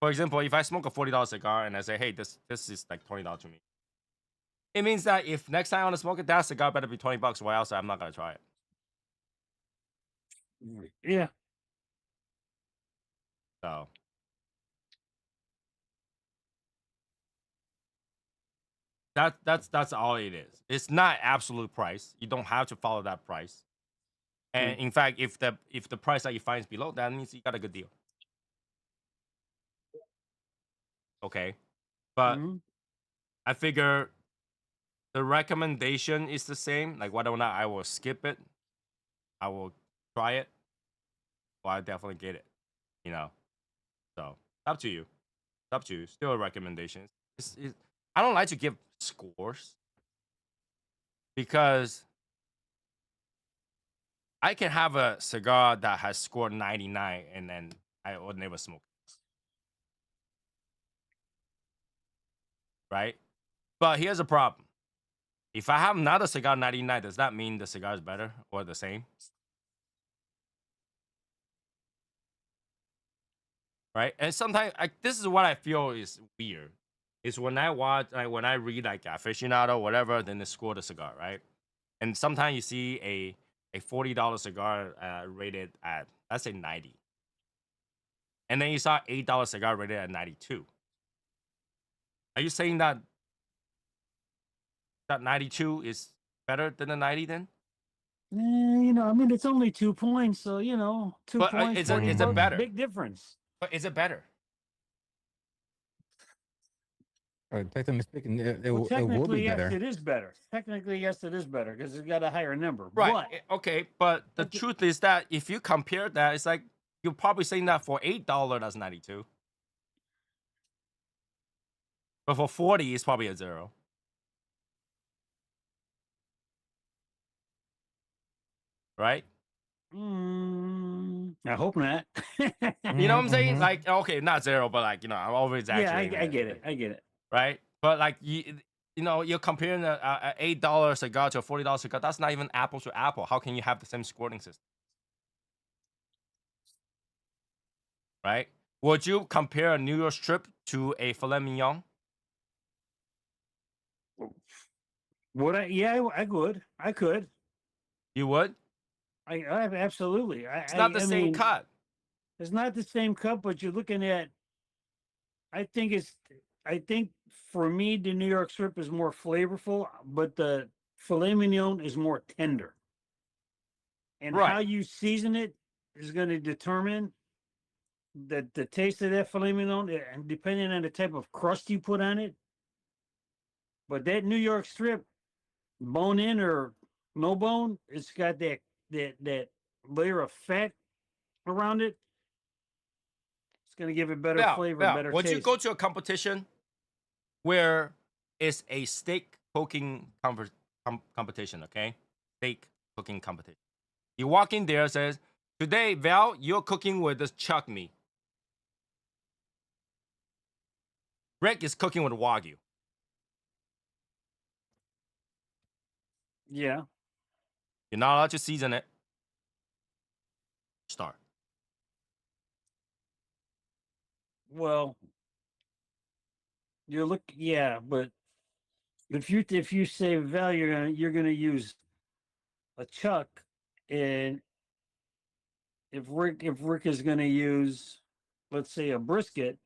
for example, if I smoke a $40 cigar and I say, hey, this is like $20 to me, it means that if next time I want to smoke it, that cigar better be $20, or else I'm not gonna try it. yeah. So that's all it is. It's not absolute price. You don't have to follow that price. And in fact, if the price that you find is below that, means you got a good deal. Okay, but Mm-hmm. I figure the recommendation is the same. Like whether or not I will skip it, I will try it, or I definitely get it. You know, so up to you. It's up to you. Still a recommendation. I don't like to give scores because I can have a cigar that has scored 99 and then I would never smoke it, right? But here's a problem. If I have another cigar 99, does that mean the cigar is better or the same? Right? And sometimes this is what I feel is weird. Is when I watch, like when I read like aficionado, whatever, then they score the cigar, right? And sometimes you see a $40 cigar rated at, let's say, 90, and then you saw $8 cigar rated at 92. Are you saying that 92 is better than the 90 then? I mean, it's only 2 points, so 2 But points, is 40 it bucks, Mhm. better? big difference. But is it better? Technically speaking, Well, it will be technically, yes, better. it is better. Technically, yes, it is better because it's got a higher number. Right. But Okay. But the but the- truth is that if you compare that, it's like you're probably saying that for $8, that's 92. But for 40, it's probably a zero. Right? I hope not. You know what I'm saying? Mm-hmm. Like, okay, not zero, but like, I'm always Yeah, exaggerating I it. get it. I get it. Right? But like, you're comparing a $8 cigar to a $40 cigar. That's not even apple to apple. How can you have the same scoring system? Right? Would you compare a New York strip to a filet mignon? Would I? Yeah, I would. I could. You would? I absolutely. It's not the I same mean, cut. it's not the same cup, but you're looking at. I think it's. I think for me, the New York strip is more flavorful, but the filet mignon is more tender. And how Right. you season it is going to determine the taste of that filet mignon, and depending on the type of crust you put on it. But that New York strip, bone in or no bone, it's got that layer of fat around it. It's going to give it better Yeah, flavor, yeah. better Would you taste. go to a competition where it's a steak cooking competition, okay? Steak cooking competition. You walk in there, says, today, Val, you're cooking with this chuck meat. Rick is cooking with Wagyu. Yeah. You're not allowed to season it. Start. Well, yeah, but if you say Val, you're gonna use a chuck, and if Rick is gonna use, let's say, a brisket,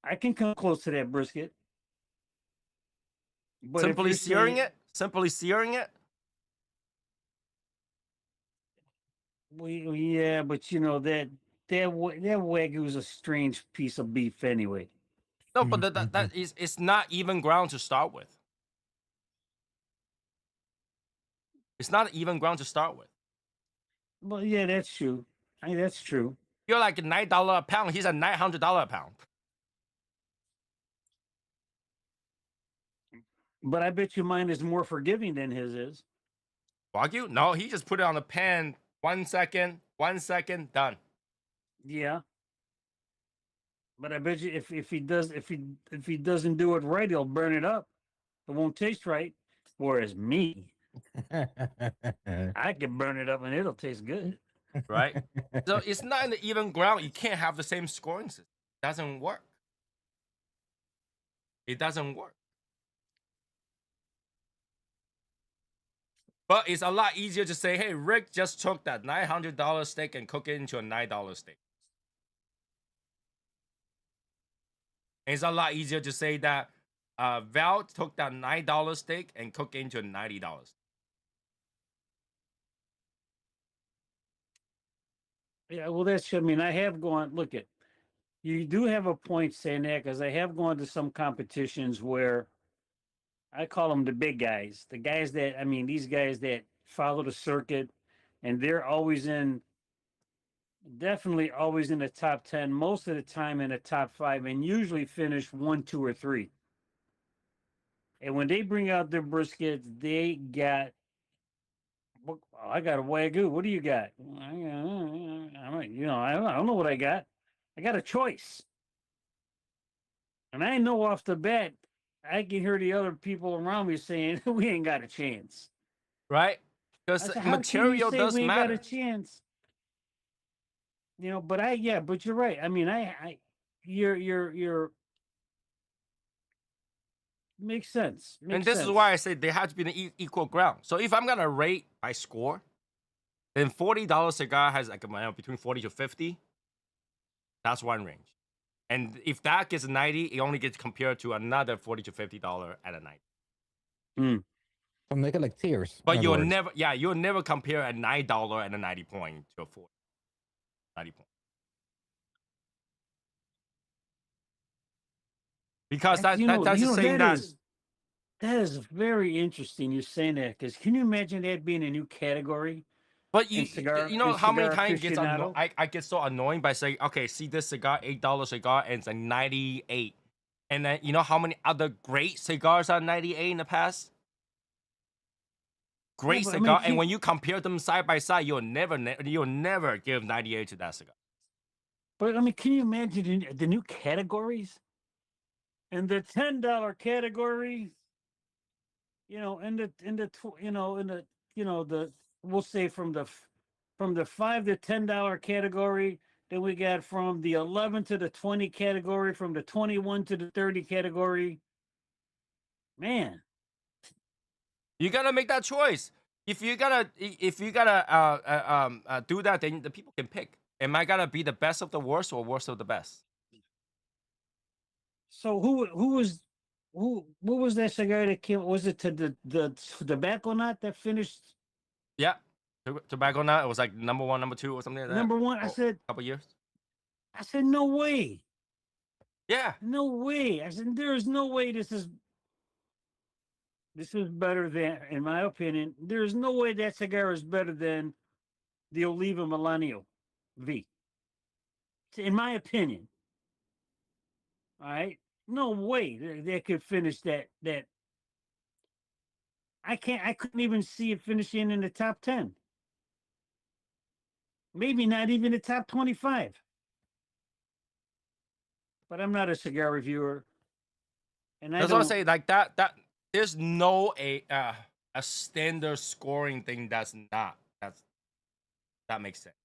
I can come close to that brisket. But if Simply you're searing saying it. Simply searing it. yeah, but that wagyu is a strange piece of beef anyway. No, but that is it's not even ground to start with. It's not even ground to start with. Well, yeah, that's true. That's true. You're like $9 a pound. He's at $900 a pound. But I bet you mine is more forgiving than his is. Wagyu? No, he just put it on the pan. 1 second, done. Yeah. But I bet you if he doesn't do it right, he'll burn it up. It won't taste right. Whereas me, I can burn it up and it'll taste good. Right? So it's not in the even ground. You can't have the same scoring system. It doesn't work. It doesn't work. But it's a lot easier to say, hey, Rick just took that $900 steak and cook it into a $9 steak. And it's a lot easier to say that Val took that $9 steak and cooked it into a $90. Yeah, well, that's, I mean, I have gone, look at, you do have a point saying that because I have gone to some competitions where I call them the big guys, the guys that, I mean, these guys that follow the circuit and they're always in, definitely always in the top 10, most of the time in the top 5, and usually finish 1, 2, or 3. And when they bring out their briskets, they got, I got a Wagyu. What do you got? I mean, you know, I don't know what I got. I got a choice. And I know off the bat, I can hear the other people around me saying, we ain't got a chance. Right? I Because said, how can you material say does we ain't got a matter. chance? You know, but yeah, but you're right. I mean, you're makes sense. And Makes this is sense. why I say they have to be in equal ground. So if I'm gonna rate by score, then $40 cigar has like between 40 to 50. That's one range. And if that gets a 90, it only gets compared to another 40 to $50 at a 90. So make it like tiers. In But other words. you'll never compare a $9 and a 90 point to a 40, 90 point. Because That's, that's just saying that. That is very interesting. You're saying that because can you imagine that being a new category? But in you know how many cigar times aficionado? I get so annoying by saying, okay, see this cigar, $8 cigar, and it's a 98. And then you know how many other great cigars are 98 in the past? Great but I mean, cigar, and when you compare them side by side, you'll never give 98 to that cigar. But I mean, can you imagine the new categories? And the $10 category, you know, the we'll say from the $5 to $10 category. Then we got from the 11 to the 20 category, from the 21 to the 30 category. Man, You gotta make that choice. If you gotta do that, then the people can pick. Am I gonna be the best of the worst or worst of the best? so what was that cigar that came? Was it to the tobacco nut that finished Yeah, tobacco nut. It was like number 1, number 2, or something like that. number one? Oh, a couple years. I said, no way. Yeah, No way. I said, there is no way this is better than, in my opinion, there is no way that cigar is better than the Oliva Milenio V. In my opinion. All right. No way they could finish that. I couldn't even see it finishing in the top 10. Maybe not even the top 25. But I'm not a cigar reviewer. And I that's what I don't say. Like that there's no a standard scoring thing that makes sense.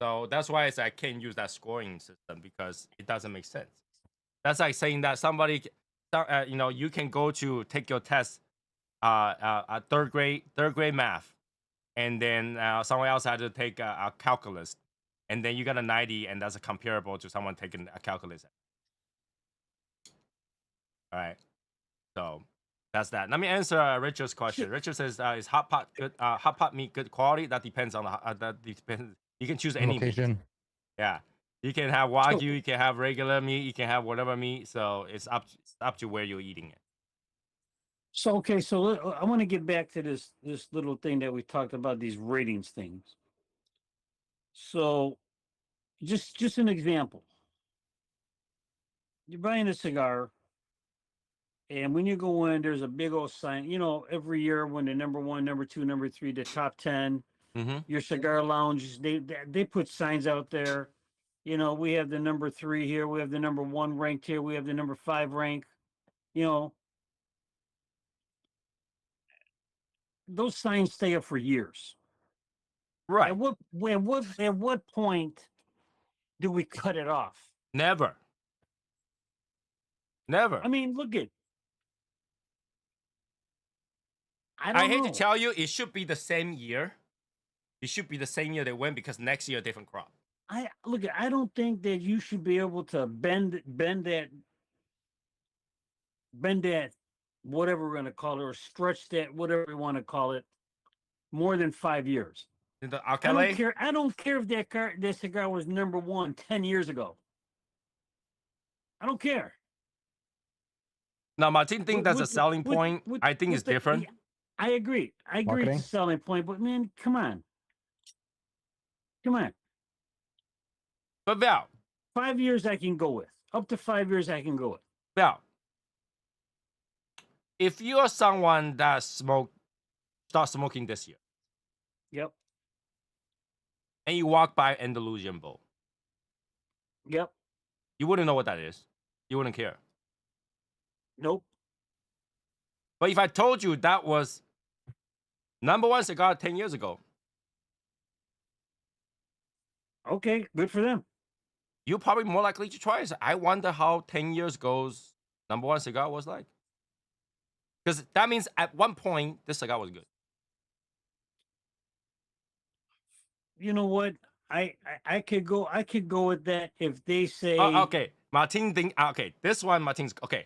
So that's why I say I can't use that scoring system because it doesn't make sense. That's like saying that you can go to take your test, third grade math, and then someone else had to take a calculus, and then you got a 90, and that's comparable to someone taking a calculus. All right, so that's that. Let me answer Richard's question. Richard says, "Is hot pot good? Hot pot meat good quality? That depends on that depends. You can choose any meat. Location. Yeah, you can have wagyu, you can have regular meat, you can have whatever meat. So it's up to where you're eating it." So okay, so I want to get back to this little thing that we talked about, these ratings things. So just an example. You're buying a cigar And when you go in, there's a big old sign. You know, every year when the number one, number two, number three, the top 10, Mm-hmm. your cigar lounges, they put signs out there. You know, we have the number 3 here, we have the number 1 ranked here, we have the number 5 rank. You know, those signs stay up for years. Right. At what point do we cut it off? Never. Never. I mean, look at. I I don't hate to know. tell you, it should be the same year. It should be the same year they win because next year a different crop. I look at. I don't think that you should be able to bend that, whatever we're going to call it, or stretch that, whatever we want to call it, more than 5 years. In the I don't alkali, care. I don't care if that cigar was number 1 10 years ago. I don't care. now Martin think that's a With- selling with- point. with- I think with it's the- different. yeah, I agree. I agree. Marketing? It's a selling point, but man, come on. Come on. But Val, 5 years I can go with. Up to 5 years I can go with. Val, if you are someone that start smoking this year, Yep. and you walk by Andalusian Bull, Yep. you wouldn't know what that is. You wouldn't care. Nope. But if I told you that was number 1 cigar 10 years ago, Okay, good for them. you're probably more likely to try it. I wonder how 10 years ago's number 1 cigar was like. Because that means at one point, this cigar was good. You know what? I could go with that if they say Oh, okay. Martin think okay. This one, Martin's okay.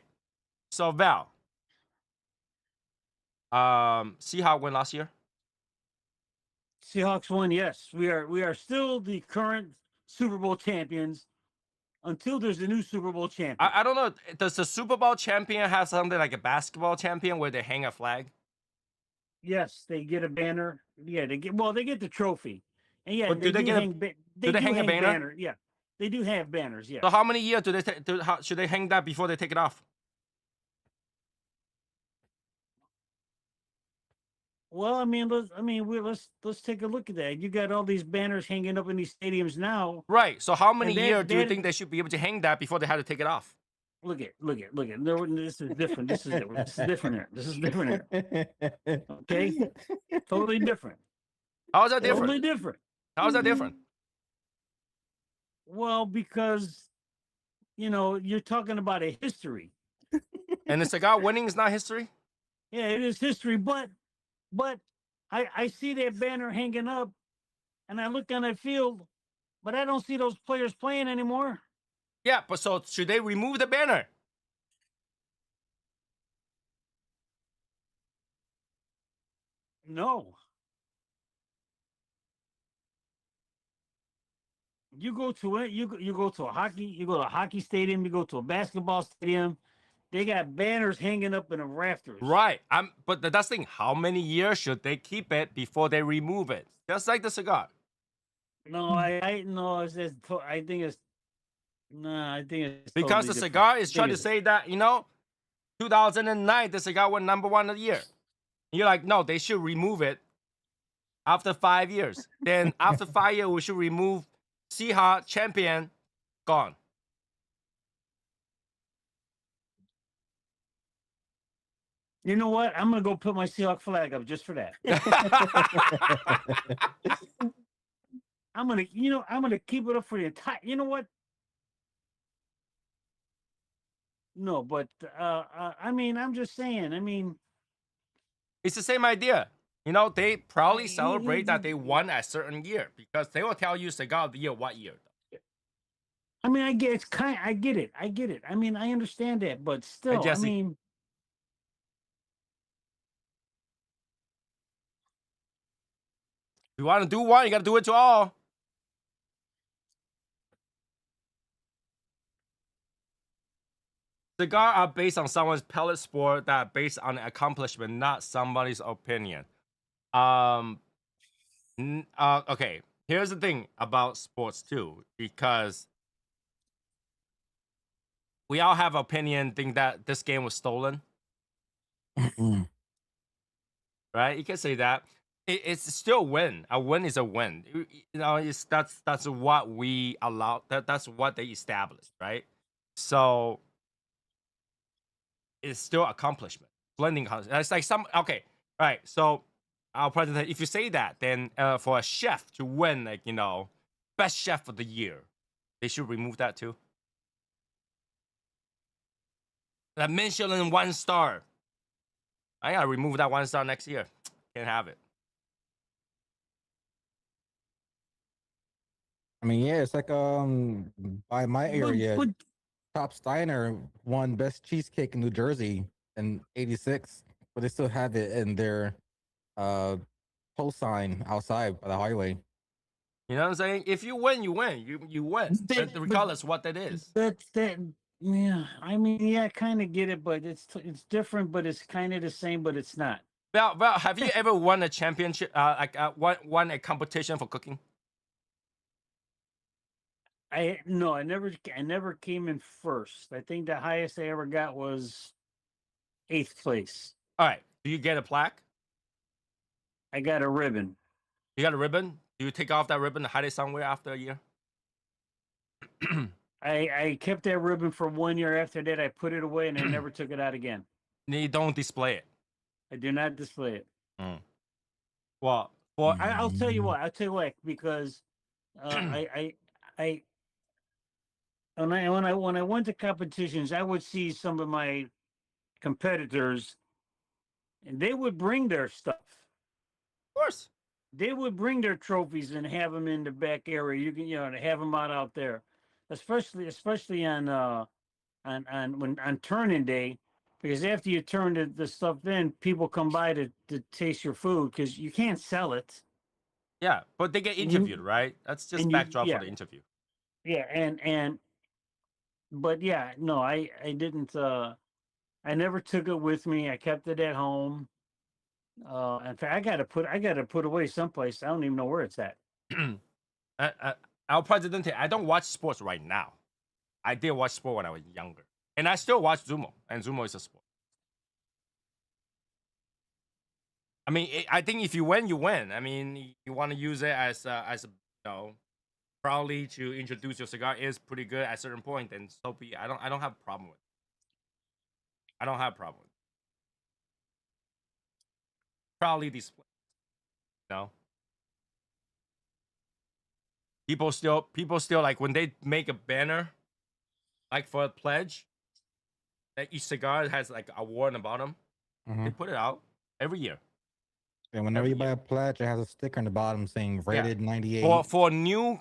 So Val, see how it went last year? Seahawks won. Yes, we are still the current Super Bowl champions until there's a new Super Bowl champion. I don't know. Does the Super Bowl champion have something like a basketball champion where they hang a flag? Yes, they get a banner. Yeah, they get the trophy. And yeah, But do they get a- hang, do they hang a banner? Yeah, they do have banners. Yeah. So how many years do they should they hang that before they take it off? Well, I mean, let's take a look at that. You got all these banners hanging up in these stadiums now. Right. So how many And that- years do you that- think they should be able to hang that before they have to take it off? Look at. No, this is different. This is different here. This is different here. Okay, totally different. How is that different? Totally different. How is that different? Well, because you're talking about a history. And the cigar winning is not history? Yeah, it is history, but I see that banner hanging up, and I look on that field, but I don't see those players playing anymore. Yeah, but so should they remove the banner? No. You go to it. You go to a hockey. You go to a hockey stadium. You go to a basketball stadium. They got banners hanging up in the rafters. Right. But that's the thing. How many years should they keep it before they remove it? Just like the cigar. No, I no. I think it's. No, I think it's Because totally the different. cigar is I think trying to it's- say that, 2009, the cigar went number 1 of the year. And you're like, no, they should remove it after 5 years. Then after 5 years, we should remove Seahawks champion, gone. You know what? I'm gonna go put my Seahawk flag up just for that. I'm gonna keep it up for the entire. You know what? No, but I mean, I'm just saying. I mean, It's the same idea. They proudly you- celebrate that they won a certain year because they will tell you cigar of the year what year. I get it's I get it. I mean, I understand that, but still, I Jesse. mean, If you want to do one, you got to do it to all. Cigar are based on someone's pellet sport that are based on accomplishment, not somebody's opinion. Okay. Here's the thing about sports too, because we all have opinion, think that this game was stolen. right? You can say that. It's still a win. A win is a win. You know, it's that's what we allow. That's what they established, right? So it's still accomplishment. Blending concept. It's like some okay, right? So our president, if you say that, then for a chef to win, like best chef of the year, they should remove that too. That Michelin 1 star. I gotta remove that 1 star next year. Can't have it. I mean, yeah, it's like by my area, But Top Steiner won best cheesecake in New Jersey in '86, but they still have it in their uh post sign outside by the highway. You know what I'm saying? If you win, you win. You win, regardless what that is. that yeah, I mean, yeah, I kind of get it, but it's different, but it's kind of the same, but it's not. Well, have you ever won a championship? Won a competition for cooking? I never came in first. I think the highest I ever got was 8th place. All right. Do you get a plaque? I got a ribbon. You got a ribbon? Do you take off that ribbon and hide it somewhere after a year? I kept that ribbon for 1 year. After that, I put it away and I never took it out again. You don't display it. I do not display it. Well, I'll tell you what. I'll tell you what, because I when I went to competitions, I would see some of my competitors, and they would bring their stuff. Of course. They would bring their trophies and have them in the back area. You can, to have them out there, especially on turning day, because after you turn the stuff in, people come by to taste your food because you can't sell it. Yeah, but they get interviewed, right? That's just backdrop for the interview. Yeah, but yeah, no, I didn't. I never took it with me. I kept it at home. In fact, I gotta put away someplace. I don't even know where it's at. Our president, I don't watch sports right now. I did watch sport when I was younger, and I still watch Zumo, and Zumo is a sport. I mean, I think if you win, you win. I mean, you want to use it as proudly to introduce your cigar is pretty good at a certain point. Then so be. I don't have a problem with it. I don't have a problem with it. Proudly display. People still like when they make a banner, like for a pledge, that each cigar has like a award on the bottom. They put it out every year. And whenever you buy a pledge, it has a sticker on the bottom saying rated 98. For new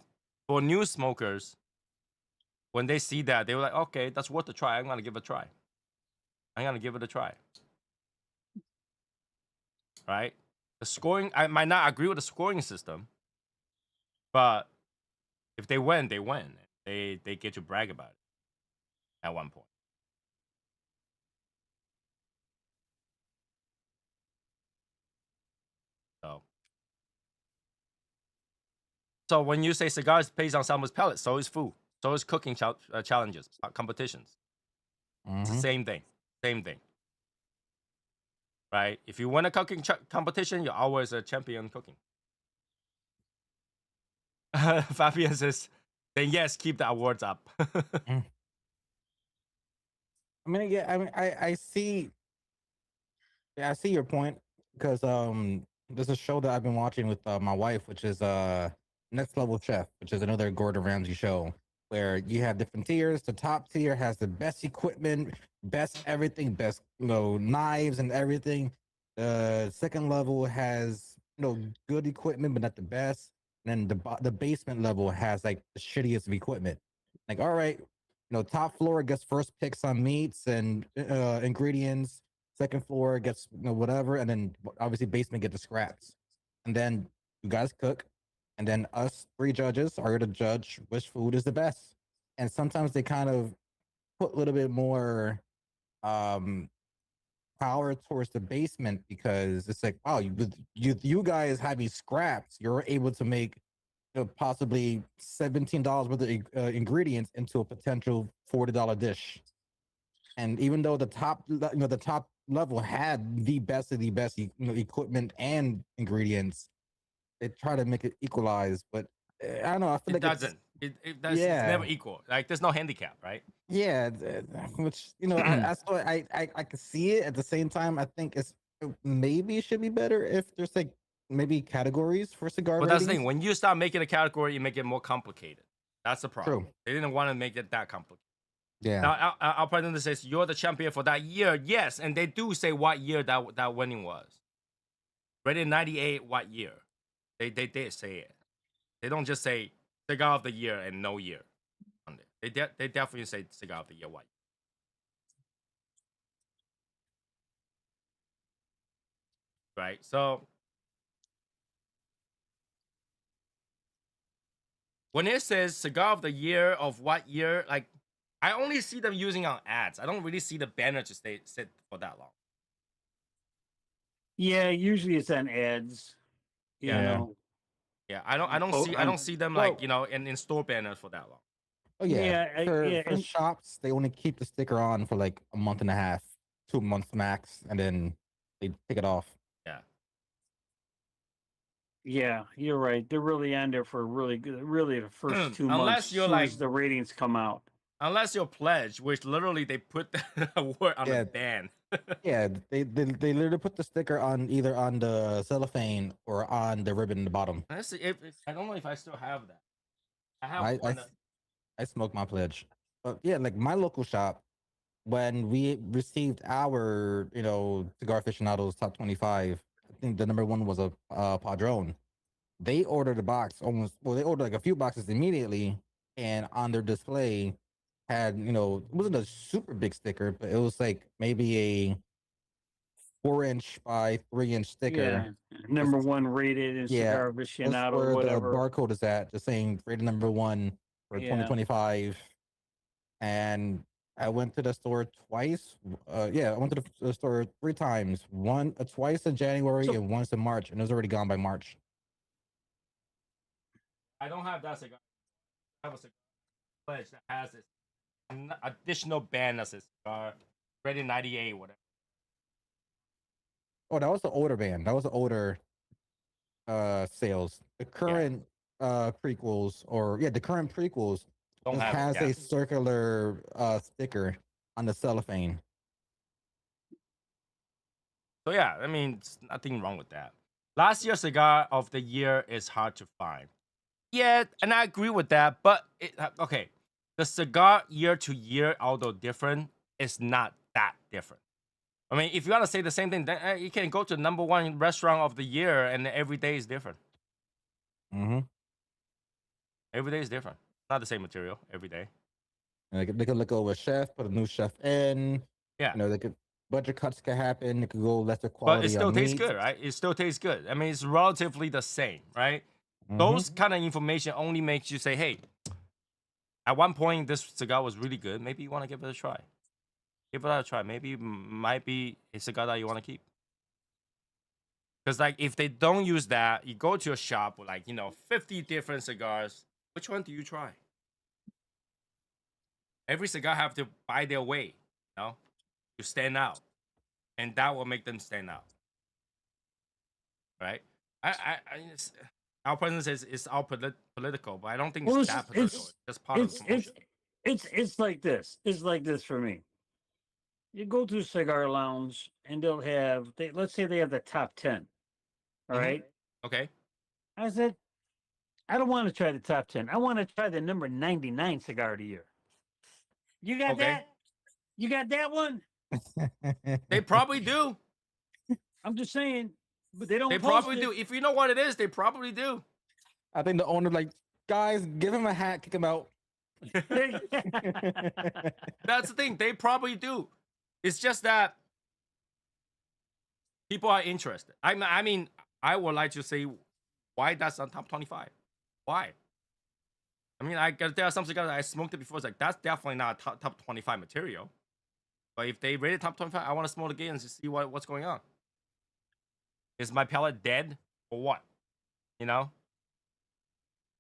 smokers, when they see that, they were like, okay, that's worth a try. I'm gonna give it a try. Right? The scoring, I might not agree with the scoring system, but if they win, they win. They get to brag about it at one point. So when you say cigars based on someone's palate, so is food. So is cooking challenges, competitions. It's the same thing. Right? If you win a cooking competition, you're always a champion cooking. Fabian says, then yes, keep the awards up. I mean, yeah, I mean, I see. Yeah, I see your point because there's a show that I've been watching with my wife, which is Next Level Chef, which is another Gordon Ramsay show where you have different tiers. The top tier has the best equipment, best everything, best knives and everything. The second level has good equipment but not the best. And then the basement level has like the shittiest of equipment. Like, all right, top floor gets first picks on meats and ingredients. Second floor gets whatever, and then obviously basement get the scraps. And then you guys cook, and then us 3 judges are here to judge which food is the best. And sometimes they kind of put a little bit more power towards the basement because it's like, wow, you guys have these scraps, you're able to make possibly $17 worth of ingredients into a potential $40 dish. And even though the top level had the best of the best, equipment and ingredients. They try to make it equalize, but I don't know. I feel It like it's doesn't. It's never yeah, equal. Like there's no handicap, right? yeah. Which I can see it. At the same time, I think maybe it should be better if there's like maybe categories for cigar But that's the ratings. thing. When you start making a category, you make it more complicated. That's the problem. True. They didn't want to make it that complicated. Yeah. Now, our president says you're the champion for that year. Yes, and they do say what year that winning was. Rated 98, what year? They did say it. They don't just say cigar of the year and no year on it. They definitely say cigar of the year, what year. Right? So when it says cigar of the year of what year, like I only see them using on ads. I don't really see the banner to sit for that long. Yeah, usually it's on ads. You Yeah. Yeah. know, Yeah, I don't see them Well, like in store banners for that long. oh yeah. yeah, For and shops, they only keep the sticker on for like a month and a half, 2 months max, and then they take it off. Yeah. yeah, you're right. They're really on there for really good. Really, the first 2 months, unless as you're soon like as the ratings come out. unless you're pledge, which literally they put the word on the Yeah. ban. Yeah, they literally put the sticker on either on the cellophane or on the ribbon in the bottom. Let's see if I don't know if I still have that. I have I I, one. s- I smoke my pledge, but yeah, like my local shop, when we received our cigar aficionados top 25, I think the number one was a Padron. They ordered a box almost. Well, they ordered like a few boxes immediately, and on their display had it wasn't a super big sticker, but it was like maybe a 4 inch by 3 inch sticker. Yeah, number one rated in Yeah, Cigar that's Aficionado, where the whatever. barcode is at, just saying rated number one for Yeah. 2025. And I went to the store twice. Yeah, I went to the store 3 times. Twice in January So and once in March, and it was already gone by March. I don't have that cigar. I have a cigar pledge that has this additional band that says cigar ready 98, whatever. Oh, that was the older band. That was the older sales. The current prequels, or yeah, the current prequels Don't just have it. has Yeah. a circular sticker on the cellophane. So yeah, I mean, it's nothing wrong with that. Last year's cigar of the year is hard to find. Yeah, and I agree with that. But okay, the cigar year to year, although different, is not that different. I mean, if you want to say the same thing, then you can go to number one restaurant of the year, and every day is different. Mm-hmm. Every day is different. Not the same material every day. They could look over a chef, put a new chef in. Yeah. They could budget cuts could happen. It could go lesser But it quality still on tastes meat. good, right? It still tastes good. I mean, it's relatively the same, right? Mhm. Those kind of information only makes you say, hey, at one point this cigar was really good. Maybe you want to give it a try. Give it a try. Maybe it might be a cigar that you want to keep. Because like if they don't use that, you go to a shop with 50 different cigars. Which one do you try? Every cigar have to buy their way, to stand out, and that will make them stand out, right? Our president says it's all political, but I don't think well, it's that political. It's just part of the promotion. it's like this. It's like this for me. You go to a cigar lounge and they'll have let's say they have the top 10. All Mhm. right. Okay. I said, I don't want to try the top 10. I want to try the number 99 cigar of the year. You got Okay. that? You got that one? They probably do. I'm just saying, but they don't They post probably it. do. If you know what it is, they probably do. I think the owner like, guys, give him a hat, kick him out. That's the thing. They probably do. It's just that people are interested. I mean, I would like to say why that's on top 25. Why? I mean, there are some cigars I smoked it before. It's like that's definitely not top 25 material. But if they rate it top 25, I want to smoke again and see what's going on. Is my palate dead or what?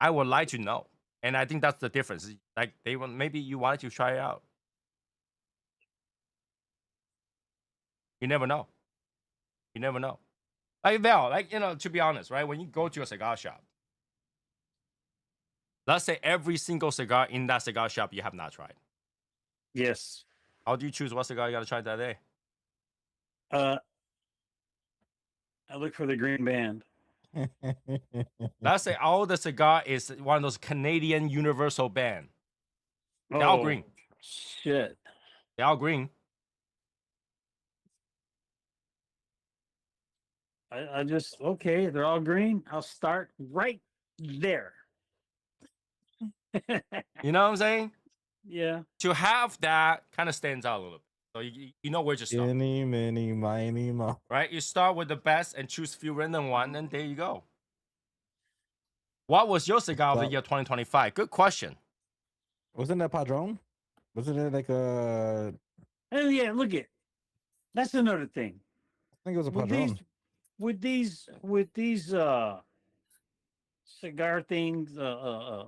I would like to know, and I think that's the difference. Like maybe you wanted to try it out. You never know. You never know. Like Val, like to be honest, right? When you go to a cigar shop, let's say every single cigar in that cigar shop you have not tried. Yes. How do you choose what cigar you gotta try that day? I look for the green band. Let's say all the cigar is one of those Canadian Universal band. They're all green. Shit. They're all green. I just okay. They're all green. I'll start right there. You know what I'm saying? Yeah. To have that kind of stands out a little bit. So you know where to start. Eeny, miny, miny, mo. Right? You start with the best and choose few random one, and there you go. What was your cigar of the year 2025? Good question. Wasn't that Padron? Wasn't it like a? Oh yeah. Look it. That's another thing. I think it was a With Padron. these, with these cigar things, a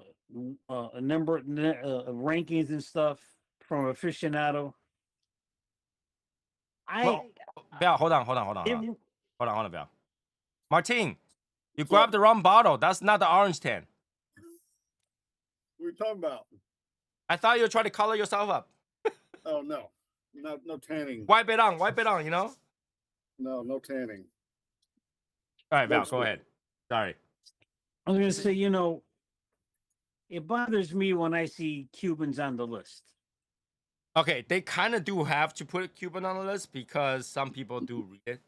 number rankings and stuff from aficionado. Well, Bell, hold on, Bell. Martin, you grabbed the wrong bottle. That's not the orange tan. What are you talking about? I thought you were trying to color yourself up. Oh no, no tanning. Wipe it on, you know? No tanning. All right, Val, That's go good. ahead. Sorry. I was gonna say, it bothers me when I see Cubans on the list. Okay, they kind of do have to put Cuban on the list because some people do read it.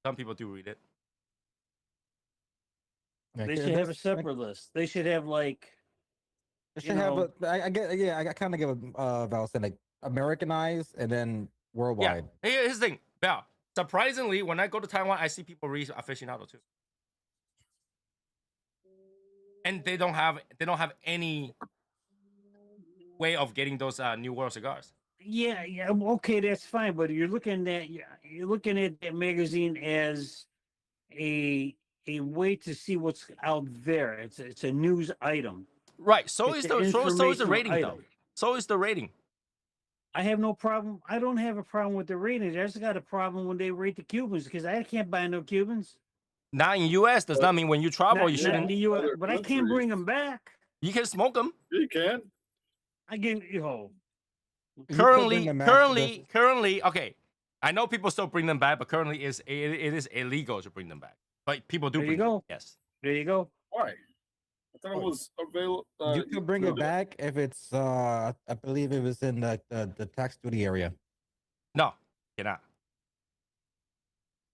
Some people do read it. They should have a separate list. They should have like. They should have. I get. Yeah, I kind of give a Val saying like Americanized and then worldwide. Yeah. Here's the thing, Val. Surprisingly, when I go to Taiwan, I see people read aficionado too, and they don't have any way of getting those New World cigars. Yeah, okay, that's fine. But you're looking at that magazine as a way to see what's out there. It's a news item. Right. So It's is an the informational rating though. item. So is the rating. I have no problem. I don't have a problem with the ratings. I just got a problem when they rate the Cubans because I can't buy no Cubans. Not in U.S. does not mean when you travel you Not in shouldn't. the US, Other but I can't countries. bring them back. You can smoke them. You can. I get You could bring them back to Currently, okay. I know people still bring them back, but currently it is illegal to bring them back. But people do. There you bring them. go. Yes. There you go. Why? I thought it was available. You could bring it back if it's. I believe it was in the tax duty area. No, cannot.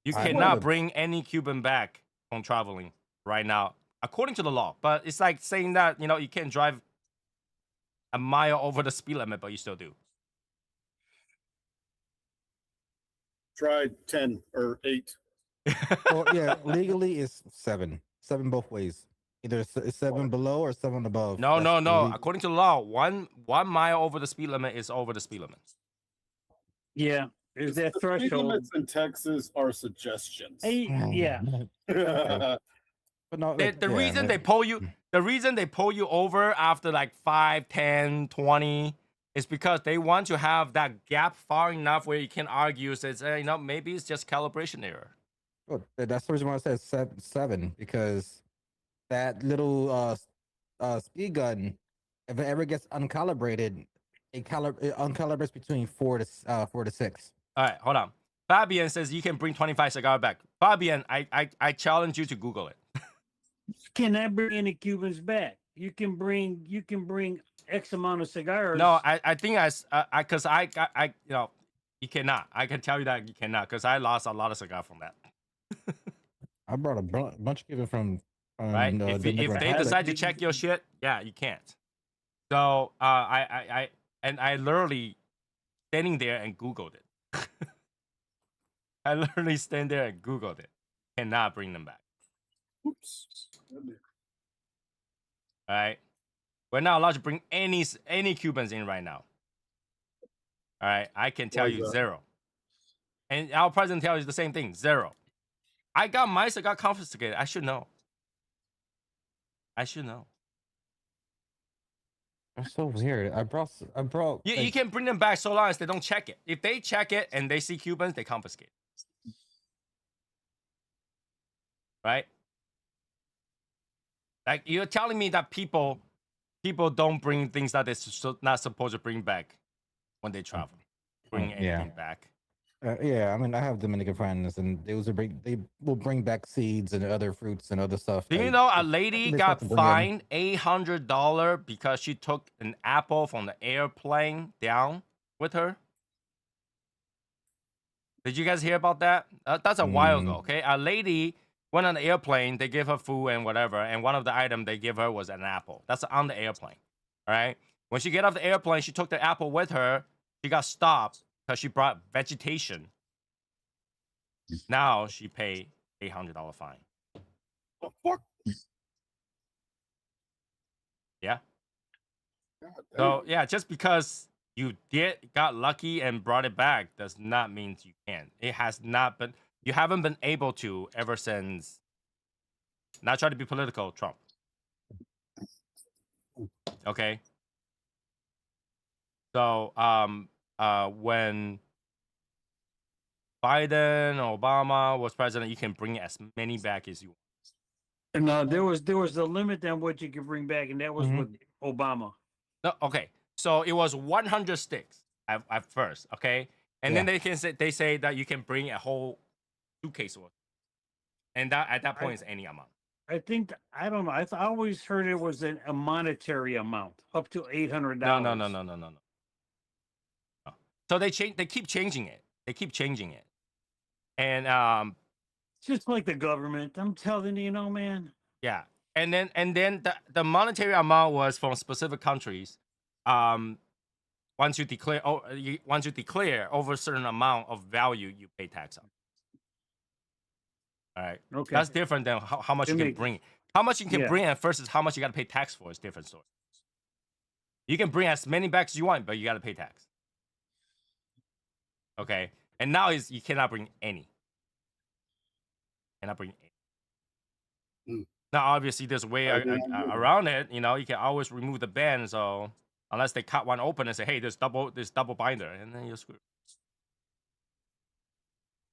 You I cannot would. bring any Cuban back from traveling right now, according to the law. But it's like saying that you can't drive a mile over the speed limit, but you still do. Tried 10 or 8. Well, yeah, legally it's 7. 7 both ways. Either it's 7 below or 7 above. No. That's illegal. According to the law, one mile over the speed limit is over the speed limit. Yeah, there's that The speed threshold. limits in Texas are suggestions. Yeah, But no, The reason they pull you over after like 5, 10, 20 is because they want to have that gap far enough where you can argue says maybe it's just calibration error. Well, that's the reason why I said 7 because that little speed gun, if it ever gets uncalibrated, it uncalibrates between 4 to 6. All right, hold on. Fabian says you can bring 25 cigar back. Fabian, I challenge you to Google it. cannot bring any Cubans back. You can bring X amount of cigars. No, I think because I you cannot. I can tell you that you cannot because I lost a lot of cigar from that. I brought a bunch of people from Right? If they Republic. decide to check your shit, yeah, you can't. So I literally standing there and Googled it. I literally stand there and Googled it. Cannot bring them back. Oops. All right. We're not allowed to bring any Cubans in right now. All right. I can tell Why is you that? 0. And our president tells you the same thing, 0. I got my cigar confiscated. I should know. That's so weird. I brought You like can bring them back so long as they don't check it. If they check it and they see Cubans, they confiscate. Right? Like you're telling me that people don't bring things that they're not supposed to bring back when they travel. Bring yeah. anything back. Yeah, I mean, I have Dominican friends, and they will bring back seeds and other fruits and other stuff. Do you Like, know a that lady they're supposed got to bring in. fined $800 because she took an apple from the airplane down with her? Did you guys hear about that? That's a while ago. Okay, a lady went on the airplane. They gave her food and whatever, and one of the items they gave her was an apple. That's on the airplane. All right. When she get off the airplane, she took the apple with her. She got stopped because she brought vegetation. Now she paid $800 fine. The fuck? Yeah. God So damn. yeah, just because you got lucky and brought it back does not mean you can. It has not been. You haven't been able to ever since. Not trying to be political, Trump. Okay. So when Biden or Obama was president, you can bring as many back as you want. And there was a limit on what you could bring back, and that was Mhm. with Obama. No, okay. So it was 100 sticks at first, okay? And then Yeah. they say that you can bring a whole suitcase worth. And that at that point is any amount. I think I don't know. I always heard it was a monetary amount, up to $800. No. So they keep changing it. They keep changing it. And Just like the government. I'm telling you, man. yeah. And then the monetary amount was from specific countries. Once you declare over a certain amount of value, you pay tax on. All right. Okay. That's different than how much It you can makes- bring. How much you can Yeah. bring at first is how much you got to pay tax for. Is different story. You can bring as many bags as you want, but you got to pay tax. Okay. And now is you cannot bring any. Cannot bring any. Mm. Now, obviously, there's a way I did not know that. around it. You know, you can always remove the ban. So unless they cut one open and say, "Hey, there's double binder," and then you're screwed.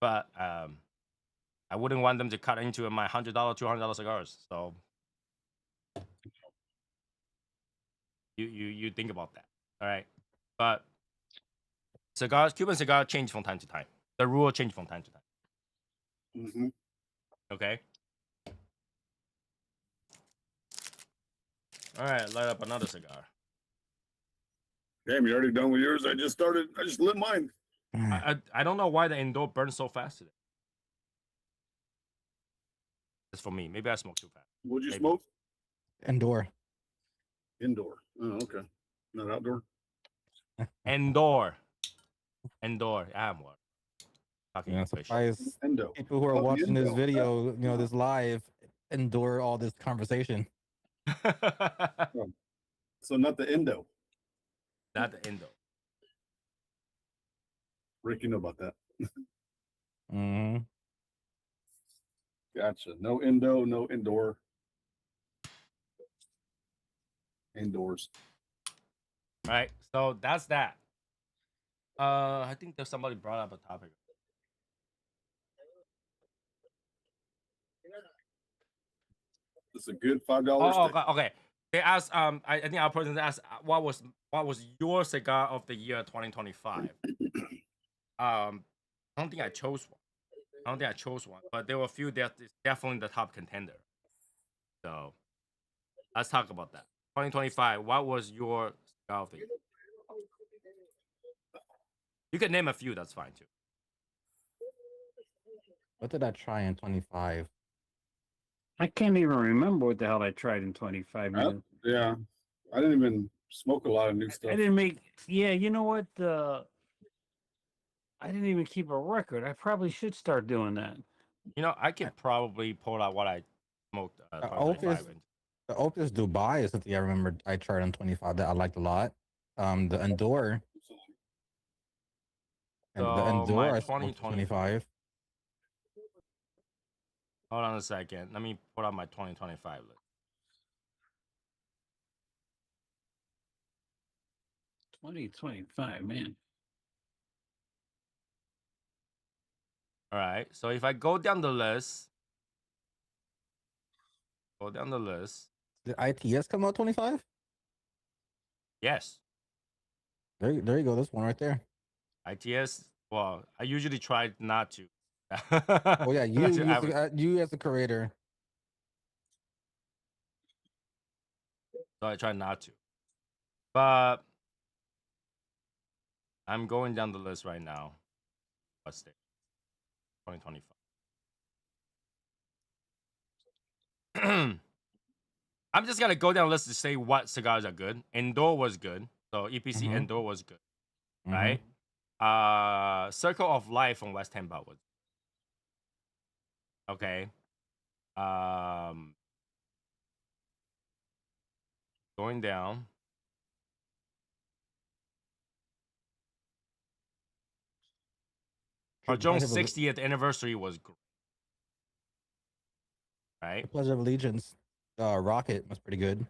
But I wouldn't want them to cut into my $100, $200 cigars. So you think about that. All right. But Cuban cigar change from time to time. The rule change from time to time. Mm-hmm. Okay. All right, light up another cigar. Damn, you already done with yours? I just lit mine. I don't know why the indoor burns so fast today. It's for me. Maybe I smoke too fast. What'd you Maybe. smoke? Indoor. Indoor. Oh, okay. Not outdoor. Indoor. I am what? Talking You know, English. surprise Endo. people who are Oh, the watching this Endo. video, you know, this live, endure all this conversation. So not the Endo. Not the Indo. Rick, you know about that. Mm-hmm. Gotcha. No Endo, no indoor. Indoors. All right. So that's that. I think there's somebody brought up a topic. It's a good $5 Oh, stick. okay. They asked. I think our person asked what was your cigar of the year 2025. I don't think I chose one. But there were a few that is definitely the top contender. So let's talk about that. 2025. What was your cigar of the year? You can name a few. That's fine too. What did I try in 25? I can't even remember what the hell I tried in 25 minutes. Yeah. I didn't even smoke a lot of new stuff. I didn't make. Yeah, you know what? I didn't even keep a record. I probably should start doing that. You know, I could probably pull out what I smoked. The Opus Dubai is something I remember I tried on 25 that I liked a lot. The Endor. And the So Endor my I smoked 25. Hold on a second. Let me put out my 2025 list. 2025, man. All right. So if I go down the list, Did ITS come out 25? yes, There you go. This one right there. ITS. Well, I usually try not to. Oh yeah, Not to adver- you as the creator. so I try not to. But I'm going down the list right now. What's day? 2025. I'm just gonna go down the list to say what cigars are good. Endor was good. So EPC Mhm. Endor was good, Mhm. right? Circle of Life from West Ham was okay. Going down. The Jones' Pledge of Alle- 60th anniversary was great, right? the Pledge of Allegiance, Rocket was pretty good.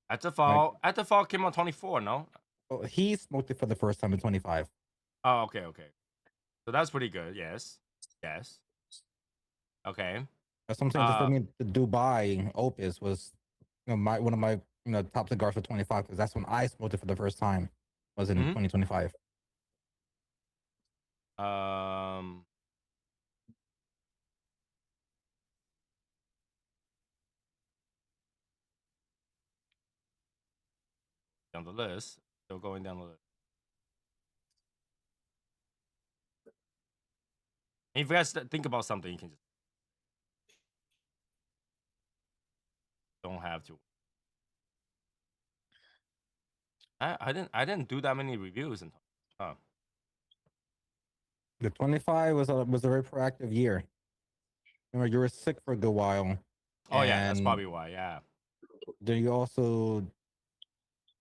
At the Like, fall came out 24, no? oh, he smoked it for the first time in 25. Oh, okay. So that's pretty good. Yes. Okay. That's what I'm saying. Just for me, the Dubai Opus was, one of my top cigars for 25 because that's when I smoked it for the first time. Was in Mhm. 2025. Um, down the list. Still going down the list. And if you guys think about something, you can just don't have to. I didn't do that many reviews and The 25 was a very proactive year. Remember, you were sick for a good while. Oh yeah, that's And probably why. Yeah. then you also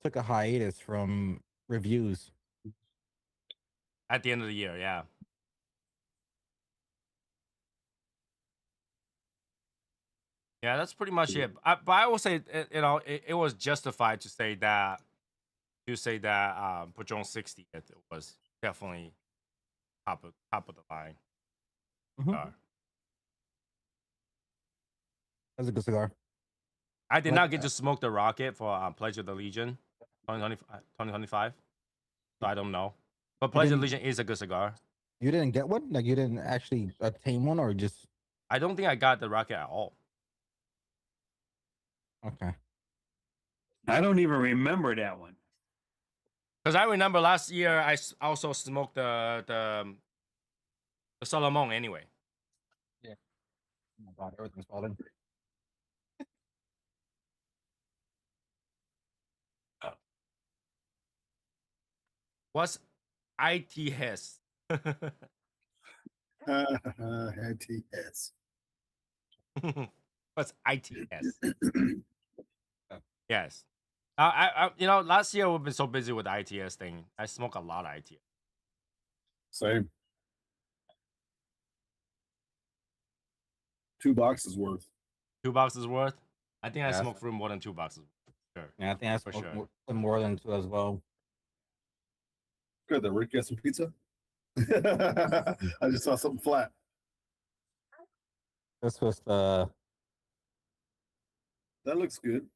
took a hiatus from reviews. At the end of the year, yeah. Yeah, that's pretty much it. But I will say, it was justified to say that Patron 60 it was definitely top of the line. Mhm. That's a good cigar. I did Like, not get to smoke the Rocket for Pledge of the Legion 2025, so I don't know. But Pledge of the Legion is a good cigar. You didn't get one? Like, you didn't actually obtain one, or just I don't think I got the Rocket at all. okay? I don't even remember that one. Because I remember last year I also smoked the Solomon anyway. Yeah. Oh my God, everything's falling. What's ITS? ITS. What's ITS? Yes. Last year we've been so busy with the ITS thing. I smoke a lot of ITS. Same. 2 boxes worth. 2 boxes worth. I think I Yeah. smoked through more than 2 boxes. Sure. Yeah, I think I For smoked sure. more than two as well. Good. That Rick got some pizza. I just saw something flat. This was the That looks good.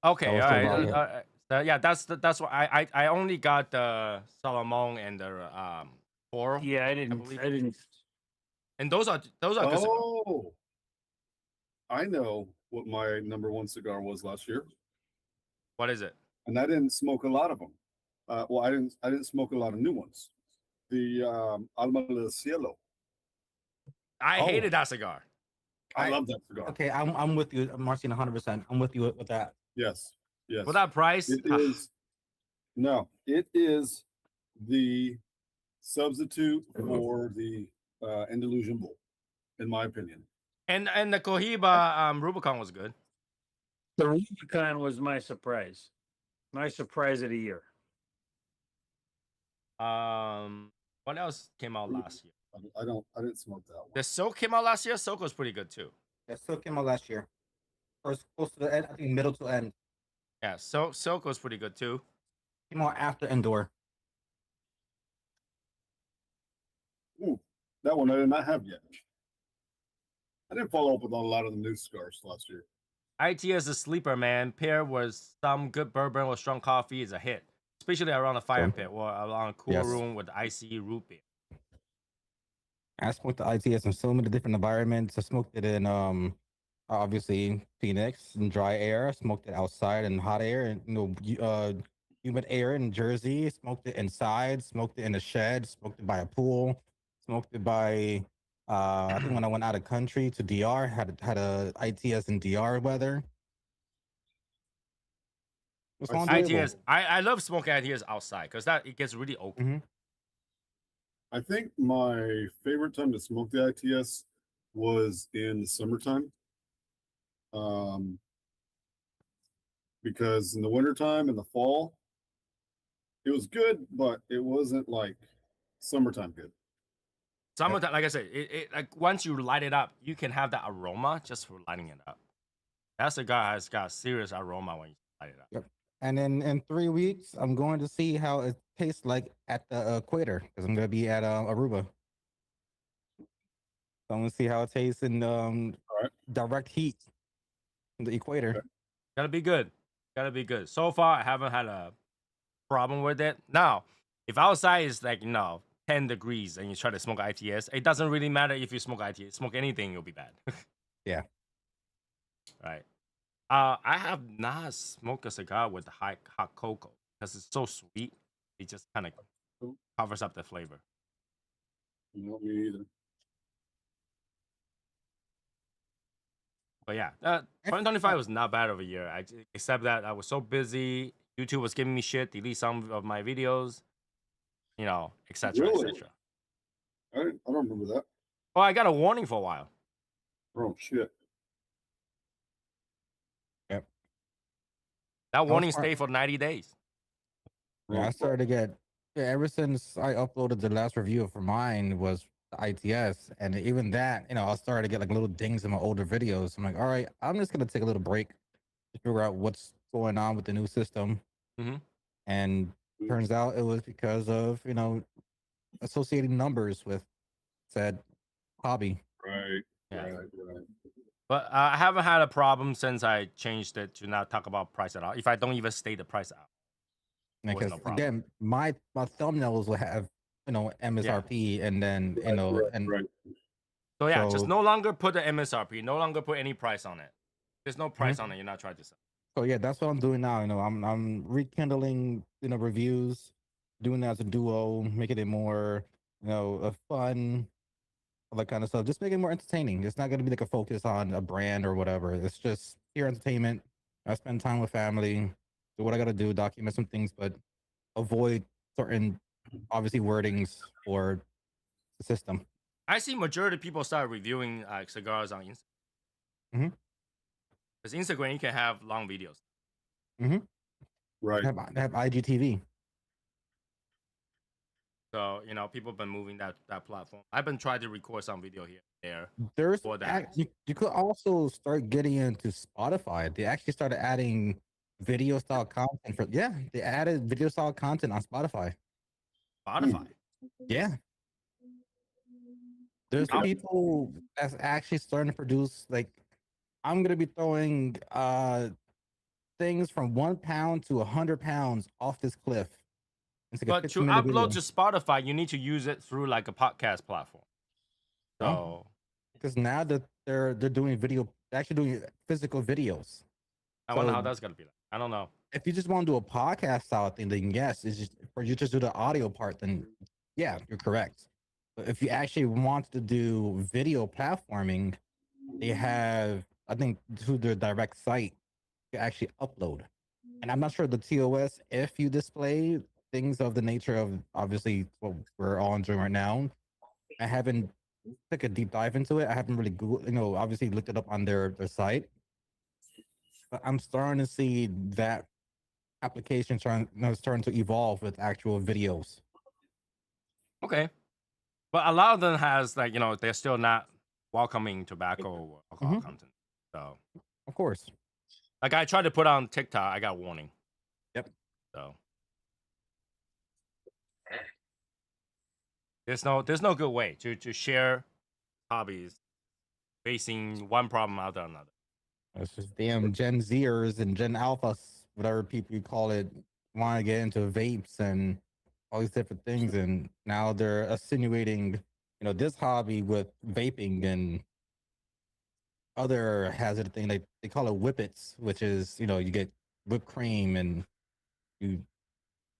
Okay, was all the right. Rocket. Yeah, that's what I only got the Solomon and the Toro. Yeah, I didn't. believe. I didn't. And those are good cigars. Oh, I know what my number one cigar was last year, What is it? and I didn't smoke a lot of them. Well, I didn't smoke a lot of new ones. The Alma del Cielo. I Oh. hated that cigar. I love that cigar. Okay, I'm with you, Marcin, 100%. I'm with you with that. Yes. For that price, It is. No, it is the substitute for the Andalusian Bull, in my opinion. and the Cohiba Rubicon was good. The Rubicon was my surprise. My surprise of the year. What else came out last year? I didn't smoke that one. The Silk came out last year. Silk was pretty good too. That still came out last year. First, close to the end, I think middle to end. Yeah, Silk was pretty good too. Came out after Endor. Ooh, that one I did not have yet. I didn't follow up with a lot of the new cigars last year. IT as a sleeper, man. Paired with some good bourbon or strong coffee is a hit, especially around a fire So, pit or around a cool yes. room with icy root beer. I smoked the ITS in so many different environments. I smoked it in obviously Phoenix in dry air. I smoked it outside in hot air and humid air in Jersey. Smoked it inside. Smoked it in a shed. Smoked it by a pool. Smoked it by I think when I went out of country to DR, had a ITS in DR weather. It was all enjoyable. ITS, I love smoking ITS outside because that it gets really open. Mhm. I think my favorite time to smoke the ITS was in the summertime. Because in the wintertime and the fall, it was good, but it wasn't like summertime good. Summertime, like I said, it like once you light it up, you can have that aroma just for lighting it up. That cigar has got serious aroma when you light it up. Yep. And then in 3 weeks, I'm going to see how it tastes like at the equator because I'm going to be at Aruba. So I'm going to see how it tastes in right. direct heat from the equator. Okay. Gotta be good. Gotta be good. So far, I haven't had a problem with it. Now, if outside is like 10 degrees and you try to smoke ITS, it doesn't really matter if you smoke ITS. Smoke anything, you'll be bad. Yeah. Right. I have not smoked a cigar with hot cocoa because it's so sweet. It just kind of covers up the flavor. Not me either. But yeah, 2025 was not bad of a year. Except that I was so busy. YouTube was giving me shit, delete some of my videos, etc., Really? etc. I don't remember that. Oh, I got a warning for a while. Oh shit. Yep. That warning smart. stayed for 90 days. Yeah, I started to get ever since I uploaded the last review for mine was the ITS, and even that, I started to get like little dings in my older videos. I'm like, all right, I'm just gonna take a little break to figure out what's going on with the new system. Mhm. And turns out it was because of associating numbers with said hobby. Right. Yeah. Right. But I haven't had a problem since I changed it to not talk about price at all. If I don't even state the price out. Because no problem. again, my thumbnails will have MSRP and then Right. So yeah, just So- no longer put the MSRP. No longer put any price on it. There's no price on it. You're not trying to sell. So yeah, that's what I'm doing now. I'm rekindling reviews, doing that as a duo, making it more a fun, all that kind of stuff. Just making it more entertaining. It's not going to be like a focus on a brand or whatever. It's just pure entertainment. I spend time with family, do what I got to do, document some things, but avoid certain obviously wordings for the system. I see majority of people start reviewing cigars on Instagram. Mhm. Because Instagram you can have long videos. Right. I have IGTV. So people have been moving that platform. I've been trying to record some video here and there. There's For that. you could also start getting into Spotify. They actually started adding video style content they added video style content on Spotify. Spotify. Yeah. There's Okay. people that's actually starting to produce I'm gonna be throwing things from 1 pound to 100 pounds off this cliff. It's like But a to 15-minute upload video. to Spotify, you need to use it through like a podcast platform. So Because now that they're doing video, they're actually doing physical videos. I wonder So- how that's gonna be like. I don't know. If you just want to do a podcast style thing, then yes, it's just for you to do the audio part, then yeah, you're correct. But if you actually want to do video platforming, they have, I think, through their direct site, you actually upload. And I'm not sure the TOS, if you display things of the nature of obviously what we're all enjoying right now. I haven't took a deep dive into it. I haven't really Googled, obviously looked it up on their site. But I'm starting to see that application starting to evolve with actual videos. Okay. But a lot of them has they're still not welcoming tobacco or alcohol content. So Of course. like I tried to put on TikTok, I got a warning. Yep. So There's no good way to share hobbies facing one problem after another. It's just damn Gen Zers and Gen Alphas, whatever people you call it, want to get into vapes and all these different things, and now they're insinuating, this hobby with vaping and other hazard thing. They call it whippets, which is you get whipped cream and you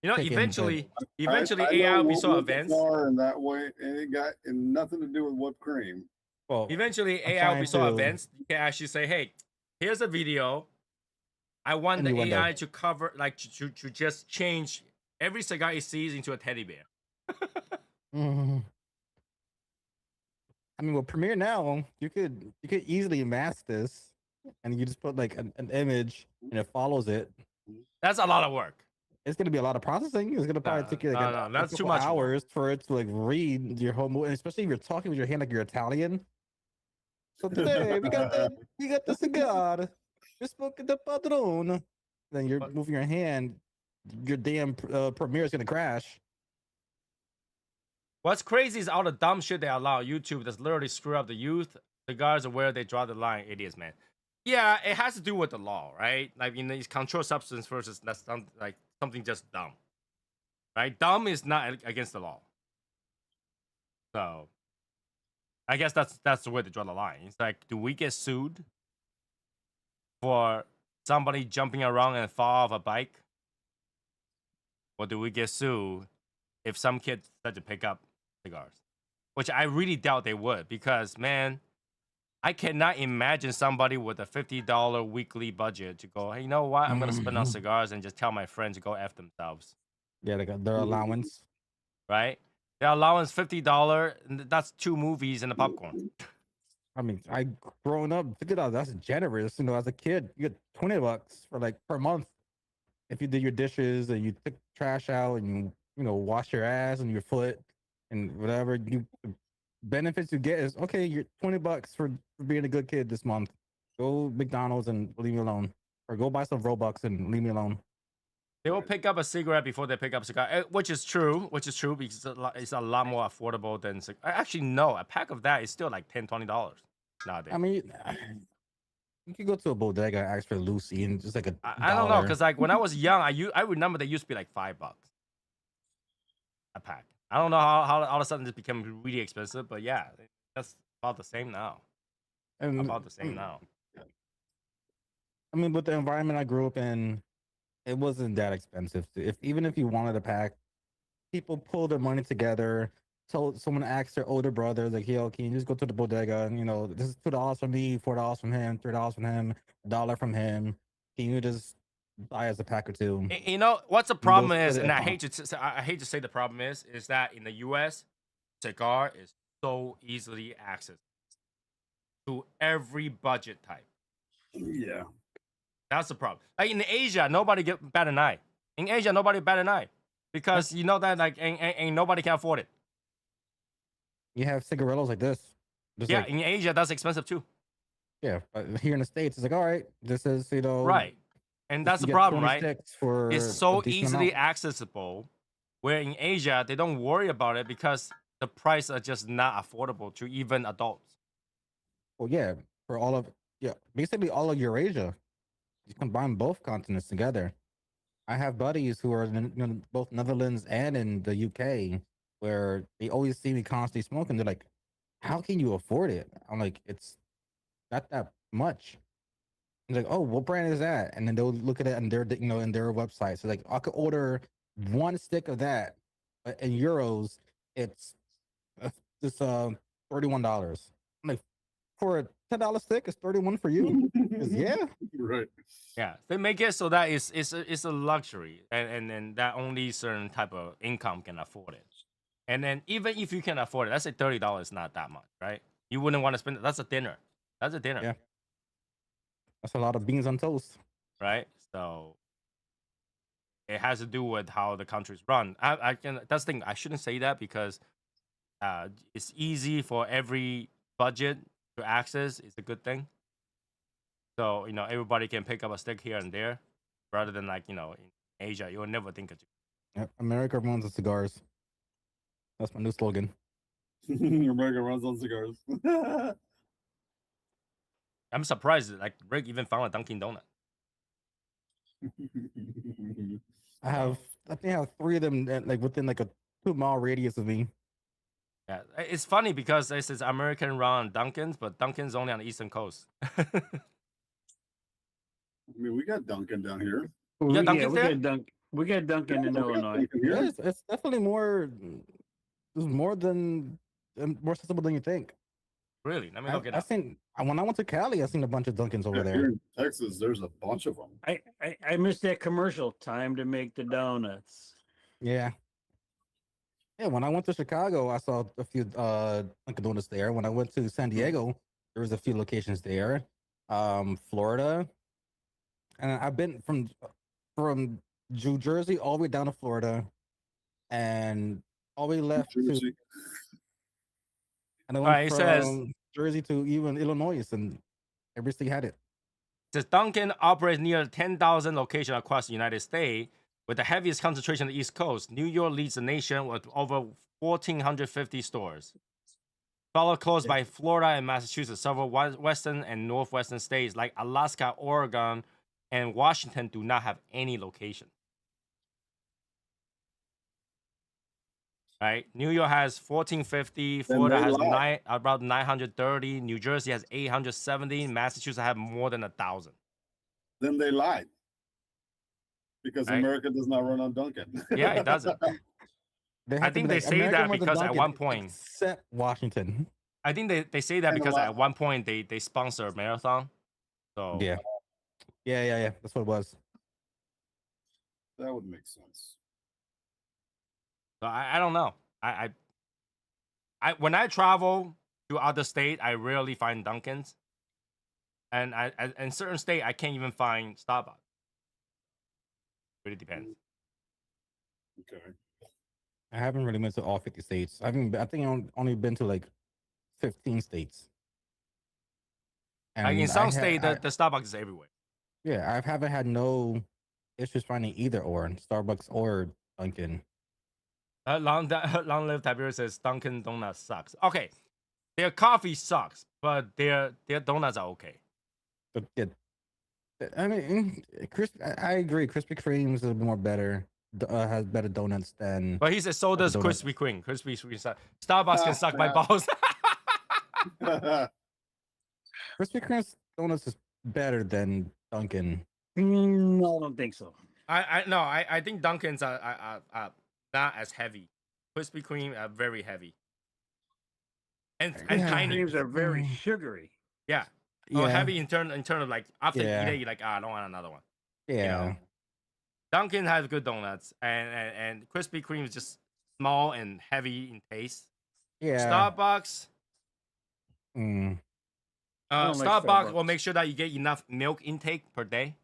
take into. Eventually I AI know will be what so whippets advanced. are in that way, and it got nothing to do with whipped cream. Well, Eventually I'm AI will be trying so to, advanced. You can actually say, "Hey, here's a video. I want the innuendo. AI to cover to just change every cigar it sees into a teddy bear." Mhm. I mean, with Premiere now, you could easily mask this, and you just put like an image, and it follows it. That's a lot of work. It's gonna be a lot of processing. It's gonna probably No, take you like no, a that's too couple much work. hours for it to like read your whole movie, and especially if you're talking with your hand like you're Italian. So today we got the cigar. We spoke the padrone. Then you're But moving your hand. Your damn Premiere is gonna crash. what's crazy is all the dumb shit they allow YouTube that's literally screw up the youth. Cigars are where they draw the line. Idiots, man. Yeah, it has to do with the law, right? Like these controlled substance versus that's like something just dumb, right? Dumb is not against the law, so I guess that's the way to draw the line. It's like, do we get sued for somebody jumping around and fall off a bike, or do we get sued if some kids decide to pick up cigars? Which I really doubt they would, because man, I cannot imagine somebody with a $50 weekly budget to go, hey, you know what? I'm gonna spend on Mhm. cigars and just tell my friends to go f themselves, Yeah, they got their allowance. right? Their allowance $50, and that's 2 movies and a popcorn. I mean, I growing up, $50. That's generous. As a kid, you get $20 for like per month if you did your dishes and you took trash out and you wash your ass and your foot and whatever. The benefits you get is okay. You're $20 for being a good kid this month. Go McDonald's and leave me alone, or go buy some Robux and leave me alone. They will pick up a cigarette before they pick up a cigar, which is true. Because it's a lot more affordable than actually no, a pack of that is still like $10-$20 nowadays. I mean, you could go to a bodega and ask for Lucy and just like a I don't know, dollar. because like when I was young, I remember they used to be like $5 a pack. I don't know how all of a sudden this became really expensive, but yeah, that's about the same now. And About the same now. I mean, with the environment I grew up in, it wasn't that expensive. Even if you wanted a pack, people pull their money together. So someone asks their older brother, like, "Yo, can you just go to the bodega? And this is $2 from me, $4 from him, $3 from him, $1 from him. Can you just buy us a pack or two?" You know what's the And they'll problem is, split it and upon. I hate to say the problem is that in the U.S., cigar is so easily accessed to every budget type. Yeah. That's the problem. Like in Asia, nobody get bat an eye. In Asia, nobody bat an eye Yeah, because you know that like ain't nobody can afford it. you have cigarillos like this, just Yeah, like, in Asia, that's expensive too. yeah. But here in the States, it's like, all right, this is Right, and that's you the get problem, 20 right? sticks It's for a so decent easily amount. accessible, where in Asia they don't worry about it because the price are just not affordable to even adults. Well, yeah, for all of basically all of Eurasia. You combine both continents together. I have buddies who are in both Netherlands and in the UK, where they always see me constantly smoking. They're like, "How can you afford it?" I'm like, "It's not that much." He's like, "Oh, what brand is that?" And then they'll look at it and in their website. So like, I could order one stick of that, but in euros, it's uh, just $31. I'm like, for a $10 stick, it's 31 for you? Because yeah, Right. Yeah, they make it so that it's a luxury, and that only certain type of income can afford it. And then even if you can afford it, let's say $30 not that much, right? You wouldn't want to spend it. That's a dinner. That's a dinner, yeah, that's a lot of beans on toast. right? So it has to do with how the country's run. I can that's the thing. I shouldn't say that because it's easy for every budget to access. It's a good thing. So everybody can pick up a stick here and there, rather than like in Asia, you would never think of. Yep, America runs the cigars. That's my new slogan. America runs on cigars. I'm surprised like Rick even found a Dunkin' Donut. I think I have 3 of them like within like a 2-mile radius of me. Yeah, it's funny because this is American run Dunkin's, but Dunkin's only on the Eastern Coast. I mean, we got Dunkin' down here. You got Yeah, Dunkin's there? we got Dunkin' in We got Illinois. Dunkin' Yeah, here. it's definitely more. It's more than more accessible than you think. Really? Let me look it I up. seen when I went to Cali, I seen a bunch of Dunkins over Yeah, there. here in Texas, there's a bunch of them. I missed that commercial. Time to make the donuts. Yeah. Yeah, when I went to Chicago, I saw a few Dunkin' Donuts there. When I went to San Diego, there was a few locations there. Florida, and I've been from New Jersey all the way down to Florida, and all the way left to, Jersey. and I All went right, it from says Jersey to even Illinois, and every state had it. Says Dunkin' operates near 10,000 locations across the United States, with the heaviest concentration on the East Coast. New York leads the nation with over 1,450 stores, followed close by Florida and Massachusetts. Several western and northwestern states like Alaska, Oregon, and Washington do not have any location. Right? New York has 1,450. Florida has about 930. New Jersey has 870. Massachusetts have more than 1,000. Then they lied. Because Right? America does not run on Dunkin'. Yeah, it doesn't. I think they say that because at one point, except Washington. I think they say that And because Alaska. at one point they sponsor a marathon. So Yeah. That's what it was. That would make sense. So I don't know. I when I travel to other state, I rarely find Dunkin's, and I in certain state I can't even find Starbucks. Really depends. Okay. I haven't really been to all 50 states. I think I've only been to like 15 states. Like in And some state, the Starbucks is everywhere. yeah, I haven't had no issues finding either or Starbucks or Dunkin'. Long live Tiberius says Dunkin' Donuts sucks. Okay, their coffee sucks, but their donuts are okay. But yeah, I mean, I agree. Krispy Kreme is a little more better. Has better donuts than. But he says so does Dunkin' Krispy Kreme. Krispy Kreme sucks. Starbucks can suck my balls. Krispy Kreme's donuts is better than Dunkin'. No, I don't think so. I think Dunkin's are not as heavy. Krispy Kreme are very heavy. And tiny. Creams are very sugary. Yeah. Yeah. Oh, heavy in terms of like after you Yeah. eat it, you're like, I don't want another one. Yeah. You know? Dunkin' has good donuts, and Krispy Kreme is just small and heavy in taste. Yeah. Starbucks. Mm. I don't like Starbucks will Starbucks. make sure that you get enough milk intake per day.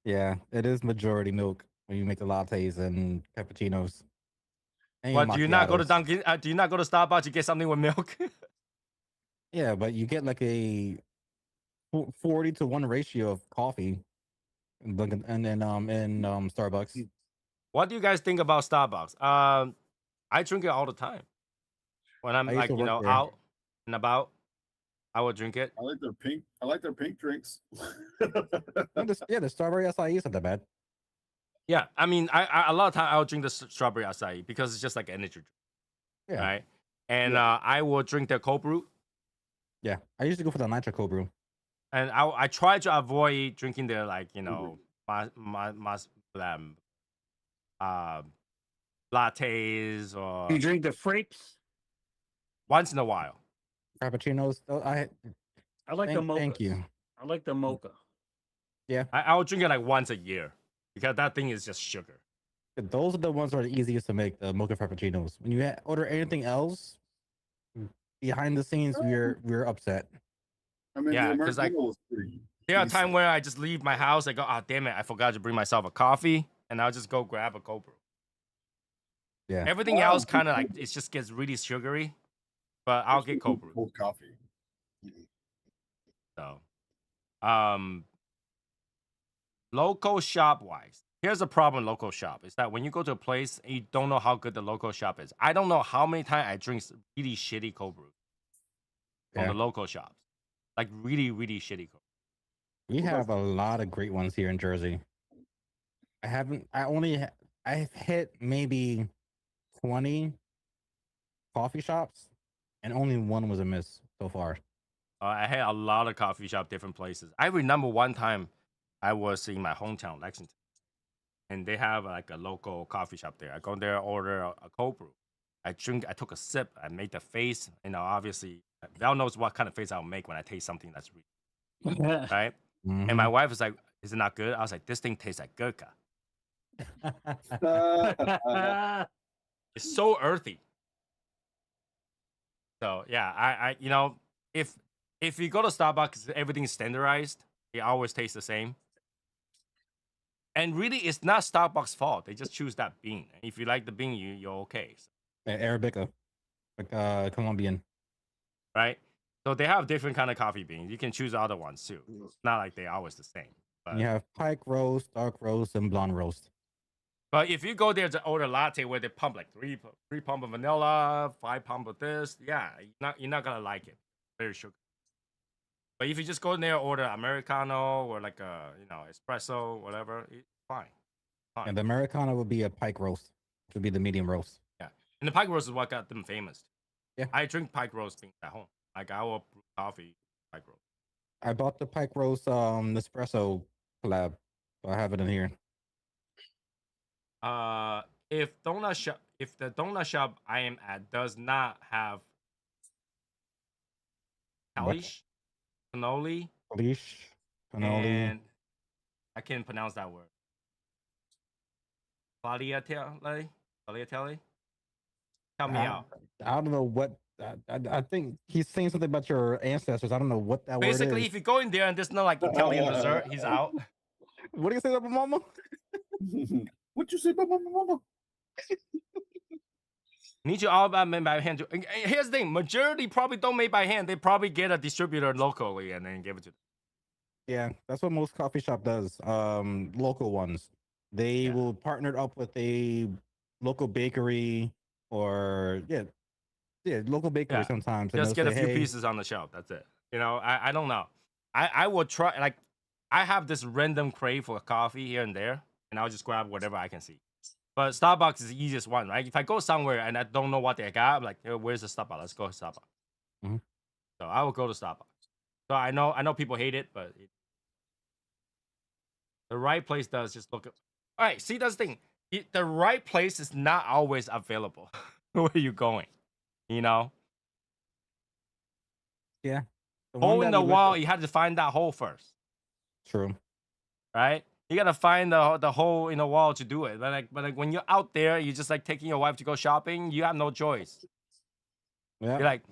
Yeah, it is majority milk when you make the lattes and cappuccinos. And your But do you not go to macchiatos. Dunkin'? Do you not go to Starbucks to get something with milk? Yeah, but you get like a 40-to-1 ratio of coffee in Dunkin' and then in Starbucks. What do you guys think about Starbucks? I drink it all the time. When I'm I used like, to you work know, there. out and about, I will drink it. I like their pink drinks. The strawberry acai isn't that bad. Yeah, I mean, I a lot of time I'll drink the strawberry acai because it's just like energy drink, Yeah. right? And I will drink the cold brew, Yeah, I used to go for the nitro cold brew. and I try to avoid drinking the like you know lattes or You drink the frappes? once in a while. Frappuccinos. I like the mocha. Thank you. I like the mocha. I will drink it like once a year because that thing is just sugar. Those are the ones that are the easiest to make, the mocha frappuccinos. When you order anything else, behind the scenes, we're upset. I mean, Yeah, the 'cause, like, Americano was pretty There are decent. times where I just leave my house. I go, oh damn it, I forgot to bring myself a coffee, and I'll just go grab a cold brew. Yeah. Everything else kind of like it just gets really sugary, but I'll get cold brew. Cold coffee. So, local shop wise, here's the problem with local shop is that when you go to a place and you don't know how good the local shop is. I don't know how many times I drink really shitty cold brew from Yeah. the local shops, like really really shitty cold. We have a lot of great ones here in Jersey. I haven't. I've hit maybe 20 coffee shops, and only one was a miss so far. I had a lot of coffee shop, different places. I remember one time I was in my hometown, Lexington, and they have like a local coffee shop there. I go there, order a cold brew. I drink. I took a sip. I made the face. You know, obviously, Val knows what kind of face I'll make when I taste something that's really right. And my Mhm. wife was like, "Is it not good?" I was like, "This thing tastes like gurkha. It's so earthy." So yeah, you know, if if you go to Starbucks, everything's standardized. It always tastes the same. And really, it's not Starbucks' fault. They just choose that bean. And if you like the bean, you're okay. So, Arabica, like Colombian. right? So they have different kind of coffee beans. You can choose other ones too. It's not like they're always the same. And you have pike roast, dark roast, and blonde roast. But if you go there to order latte where they pump like three pump of vanilla, 5 pump of this, yeah, you're not gonna like it. Very sugar. But if you just go in there order americano or like a espresso, whatever, it's fine. Fine. And the Americano would be a pike roast, which would be the medium roast. Yeah. And the pike roast is what got them famous. Yeah. I drink pike roast beans at home. Like I will brew coffee pike roast. I bought the pike roast Nespresso collab. So I have it in here. If the donut shop I am at does not have What? Kalish, cannoli, Leash, cannoli. and I can't pronounce that word. Tagliatelle? Tagliatelle? Help me out. I don't know what. I think he's saying something about your ancestors. I don't know what that Basically, word is. if you go in there and there's no like Italian dessert, he's out. What do you say about mama? What you say about my mama? Need you all about made by hand. Here's the thing: majority probably don't make by hand. They probably get a distributor locally and then give it to them. Yeah, that's what most coffee shop does. Local ones, they will partner up with a local bakery or local bakery sometimes. And Just they'll get a say, few "Hey, pieces on the shelf. That's it. You know, I don't know. I will try. Like, I have this random crave for coffee here and there, and I'll just grab whatever I can see. But Starbucks is the easiest one, right? If I go somewhere and I don't know what they got, I'm like, hey, where's the Starbucks? Let's go to Starbucks. Mhm. So I will go to Starbucks. So I know people hate it, but the right place does just look. All right, see that's the thing. The right place is not always available. Where you going? You know, yeah, the hole in that the we wall. went You had to find that hole first, true. right? You gotta find the hole in the wall to do it. But like when you're out there, you just like taking your wife to go shopping. You have no choice. Yeah, You're like,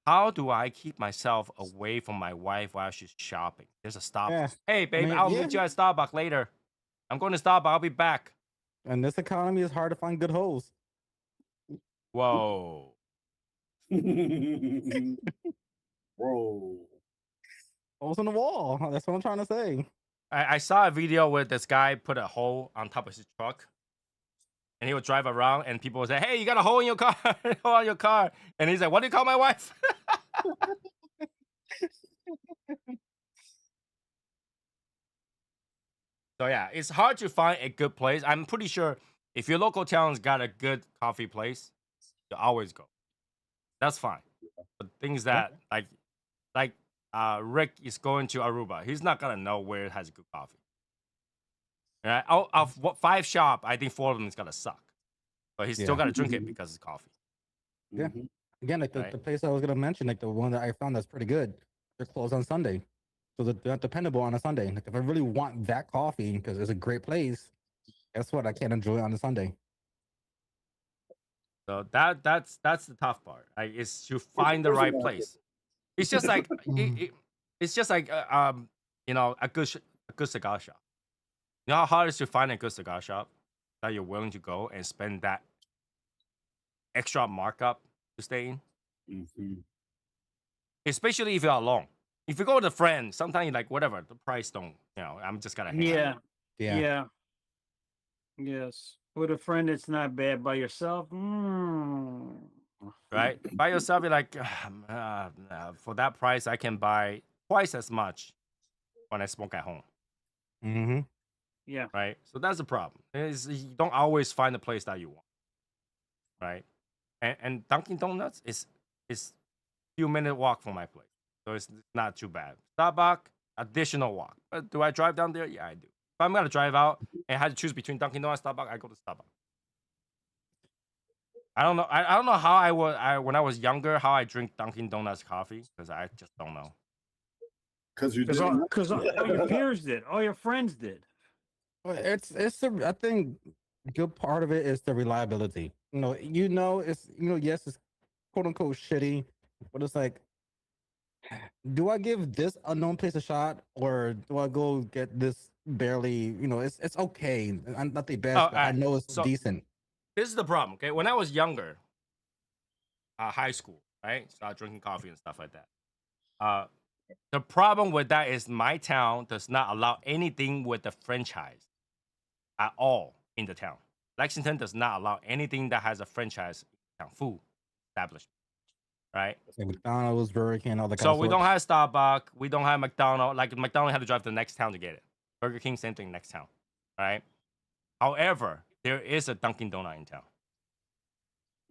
how do I keep myself away from my wife while she's shopping? There's a Starbucks. Yeah. Hey, babe, mean, I'll yeah. meet you at Starbucks later. I'm going to Starbucks. I'll be back. And this economy is hard to find good holes. Whoa. Bro. Holes in the wall. That's what I'm trying to say. I saw a video where this guy put a hole on top of his truck. And he would drive around and people would say, hey, you got a hole in your car. Hole on your car. And he's like, what do you call my wife? So yeah, it's hard to find a good place. I'm pretty sure if your local town's got a good coffee place, you always go. That's fine. But things that like Rick is going to Aruba, he's not gonna know where it has good coffee. Right? Out of what 5 shop, I think 4 of them is gonna suck. But he's still gotta drink it because it's coffee. Yeah. Again, like the Right. place I was gonna mention, like the one that I found that's pretty good, they're closed on Sunday. So they're not dependable on a Sunday. Like if I really want that coffee because it's a great place, guess what? I can't enjoy it on a Sunday. So that's the tough part. Like, is to find the right place. It's just like it's just like you know, a good cigar shop. You know how hard it is to find a good cigar shop that you're willing to go and spend that extra markup to stay in, especially if you're alone. If you go with a friend, sometimes you're like, whatever, the price don't, I'm just gonna hang out. Yeah. Yes. With a friend, it's not bad. By yourself, right? By yourself, you're like, for that price, I can buy twice as much when I smoke at home, Mm-hmm. yeah. right? So that's the problem. Is you don't always find the place that you want, right? And Dunkin' Donuts is few-minute walk from my place, so it's not too bad. Starbucks, additional walk. But do I drive down there? Yeah, I do. If I'm gonna drive out and have to choose between Dunkin' Donuts and Starbucks, I go to Starbucks. I don't know. I don't know how when I was younger how I drink Dunkin' Donuts coffee because I just don't know. Because you Because didn't. all your peers did, all your friends did. Well, it's the I think a good part of it is the reliability. Yes, it's quote unquote shitty, but it's like, do I give this unknown place a shot or do I go get this barely? It's okay. I'm not the Oh, best, all but I right. know it's So decent. this is the problem. Okay, when I was younger, high school, right, started drinking coffee and stuff like that. Uh, the problem with that is my town does not allow anything with the franchise at all in the town. Lexington does not allow anything that has a franchise in town, food establishment, right? It's like McDonald's, Burger King, all that kind So of we don't sorts. have Starbucks, we don't have McDonald's. Like McDonald's had to drive to the next town to get it. Burger King, same thing, next town, right? However, there is a Dunkin' Donut in town.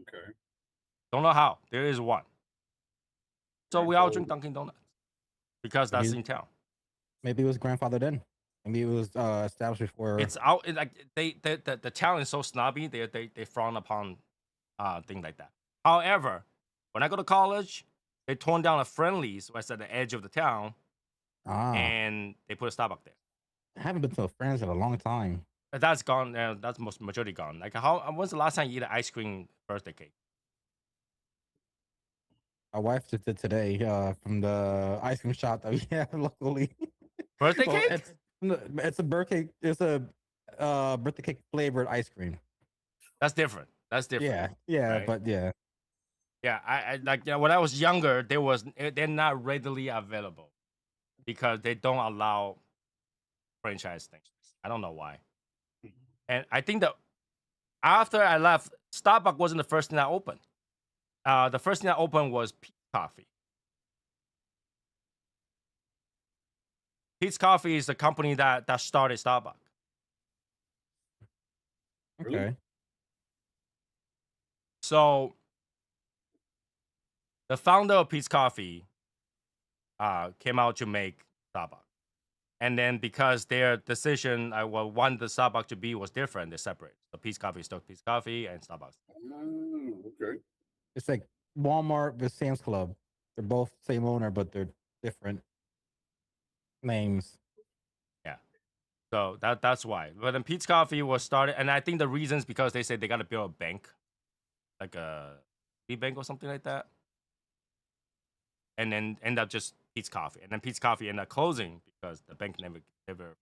Okay. Don't know how. There is one. So we all Grandfather. drink Dunkin' Donuts because that's Maybe in town. maybe it was grandfathered in. Maybe it was established before. It's out. Like the town is so snobby. They frown upon things like that. However, when I go to college, they torn down a Friendlies that's at the edge of the town, Ah, and they put a Starbucks there. I haven't been to a friend's in a long time. But that's gone. That's most majority gone. Like how? When's the last time you eat an ice cream birthday cake? My wife just did today from the ice cream shop that we have locally. Birthday Well, cake? it's a birthday. It's a birthday cake flavored ice cream. That's different. That's different. Yeah, right? but yeah. Yeah, I like when I was younger, they're not readily available because they don't allow franchise things. I don't know why. And I think that after I left, Starbucks wasn't the first thing that opened. The first thing that opened was Pete's Coffee. Pete's Coffee is the company that started Starbucks. Really? Okay. So the founder of Pete's Coffee came out to make Starbucks. And then because their decision, wanted the Starbucks to be was different, they separate. So Pete's Coffee is still Pete's Coffee and Starbucks. Oh, okay. It's like Walmart with Sam's Club. They're both same owner, but they're different names. Yeah. So that's why. But then Pete's Coffee was started, and I think the reasons because they said they got to build a bank, like a bank or something like that, and then end up just Pete's Coffee, and then Pete's Coffee ended up closing because the bank never.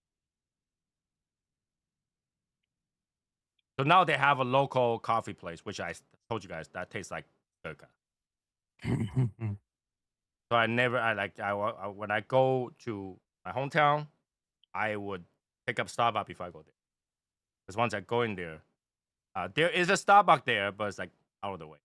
So now they have a local coffee place, which I told you guys that tastes like Gurkha. So when I go to my hometown, I would pick up Starbucks before I go there. Because once I go in there, there is a Starbucks there, but it's like out of the way.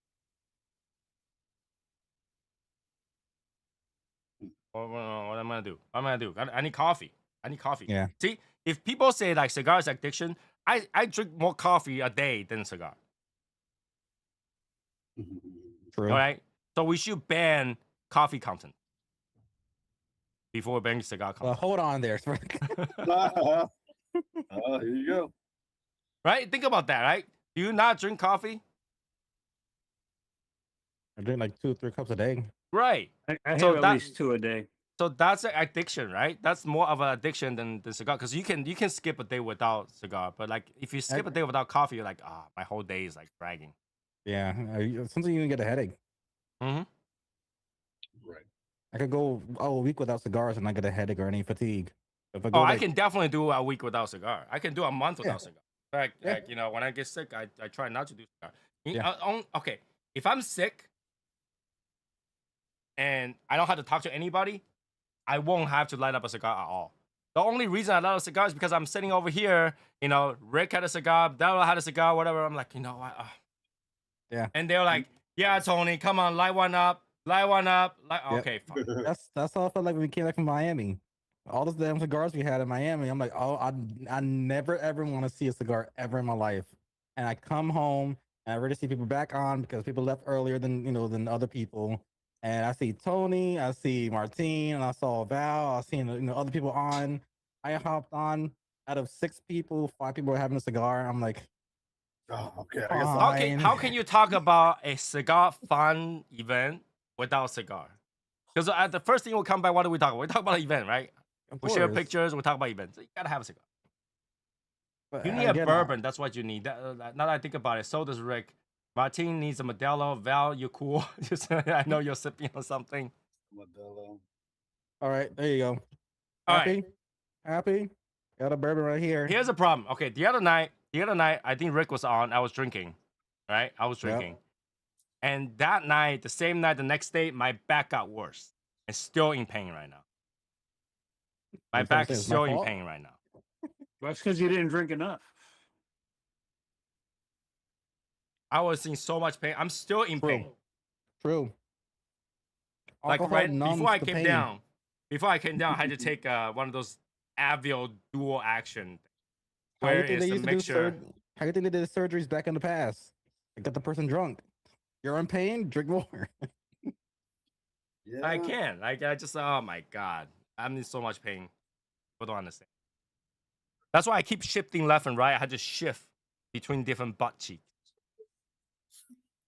What am I gonna do? What am I gonna do? I need coffee. I need coffee. Yeah. See, if people say like cigar is addiction, I drink more coffee a day than cigar. True. All right. So we should ban coffee content before we ban cigar Well, content. hold on there. Here you go. Right? Think about that. Right? Do you not drink coffee? I drink like 2 or 3 cups a day. Right. I So have at least 2 a day. So that's an addiction, right? That's more of an addiction than cigar because you can skip a day without cigar, but like if you skip a day without coffee, you're like, my whole day is like dragging. Yeah. Sometimes you even get a headache. Mm-hmm. Right. I could go a week without cigars and not get a headache or any fatigue. If I Oh, go I can definitely do a week without cigar. I can do a month Yeah. without cigar. In fact, Yeah. like, when I get sick, I try not to do cigar. Yeah. Okay, if I'm sick and I don't have to talk to anybody, I won't have to light up a cigar at all. The only reason I love cigars is because I'm sitting over here. You know, Rick had a cigar, Daryl had a cigar, whatever. I'm like, you know what? Yeah. And they're like, yeah, Tony, come on, light one up, light one up. Yep. Okay, fine. That's how I felt like when we came back from Miami. All those damn cigars we had in Miami. I'm like, oh, I never ever want to see a cigar ever in my life. And I come home and I already see people back on because people left earlier than than other people. And I see Tony, I see Martine, and I saw Val. I seen other people on. I hopped on. Out of 6 people, 5 people were having a cigar. I'm like, Oh, okay. I guess fine. How can you talk about a cigar fun event without cigar? Because the first thing will come by, what do we talk about? We talk about an event, right? Of We share course. pictures, we talk about events. You gotta have a cigar. But You need a again, bourbon, that's what you need. Now that I think about it, so does Rick. Martin needs a Modelo. Val, you're cool. I know you're sipping on something. Modelo. all right, there you go. All Happy? right. Happy? Got a bourbon right here. Here's a problem. Okay, the other night, I think Rick was on. I was drinking, right? I was Yep. drinking. And that night, the same night, the next day, my back got worse. And still in pain right now. My You trying to back say is it's my still in fault? pain right now. That's because you didn't drink enough. I was in so much pain. I'm still in pain. True. Like Alcohol right numbs before I the came pain. down, I had to take one of those Advil dual action. How do you Where think it's they a used to do mixture. How do you think they did surgeries back in the past? They got the person drunk. You're in pain. Drink more. Yeah. I can't. Like I just oh my god. I'm in so much pain. People don't understand. That's why I keep shifting left and right. I had to shift between different butt cheeks.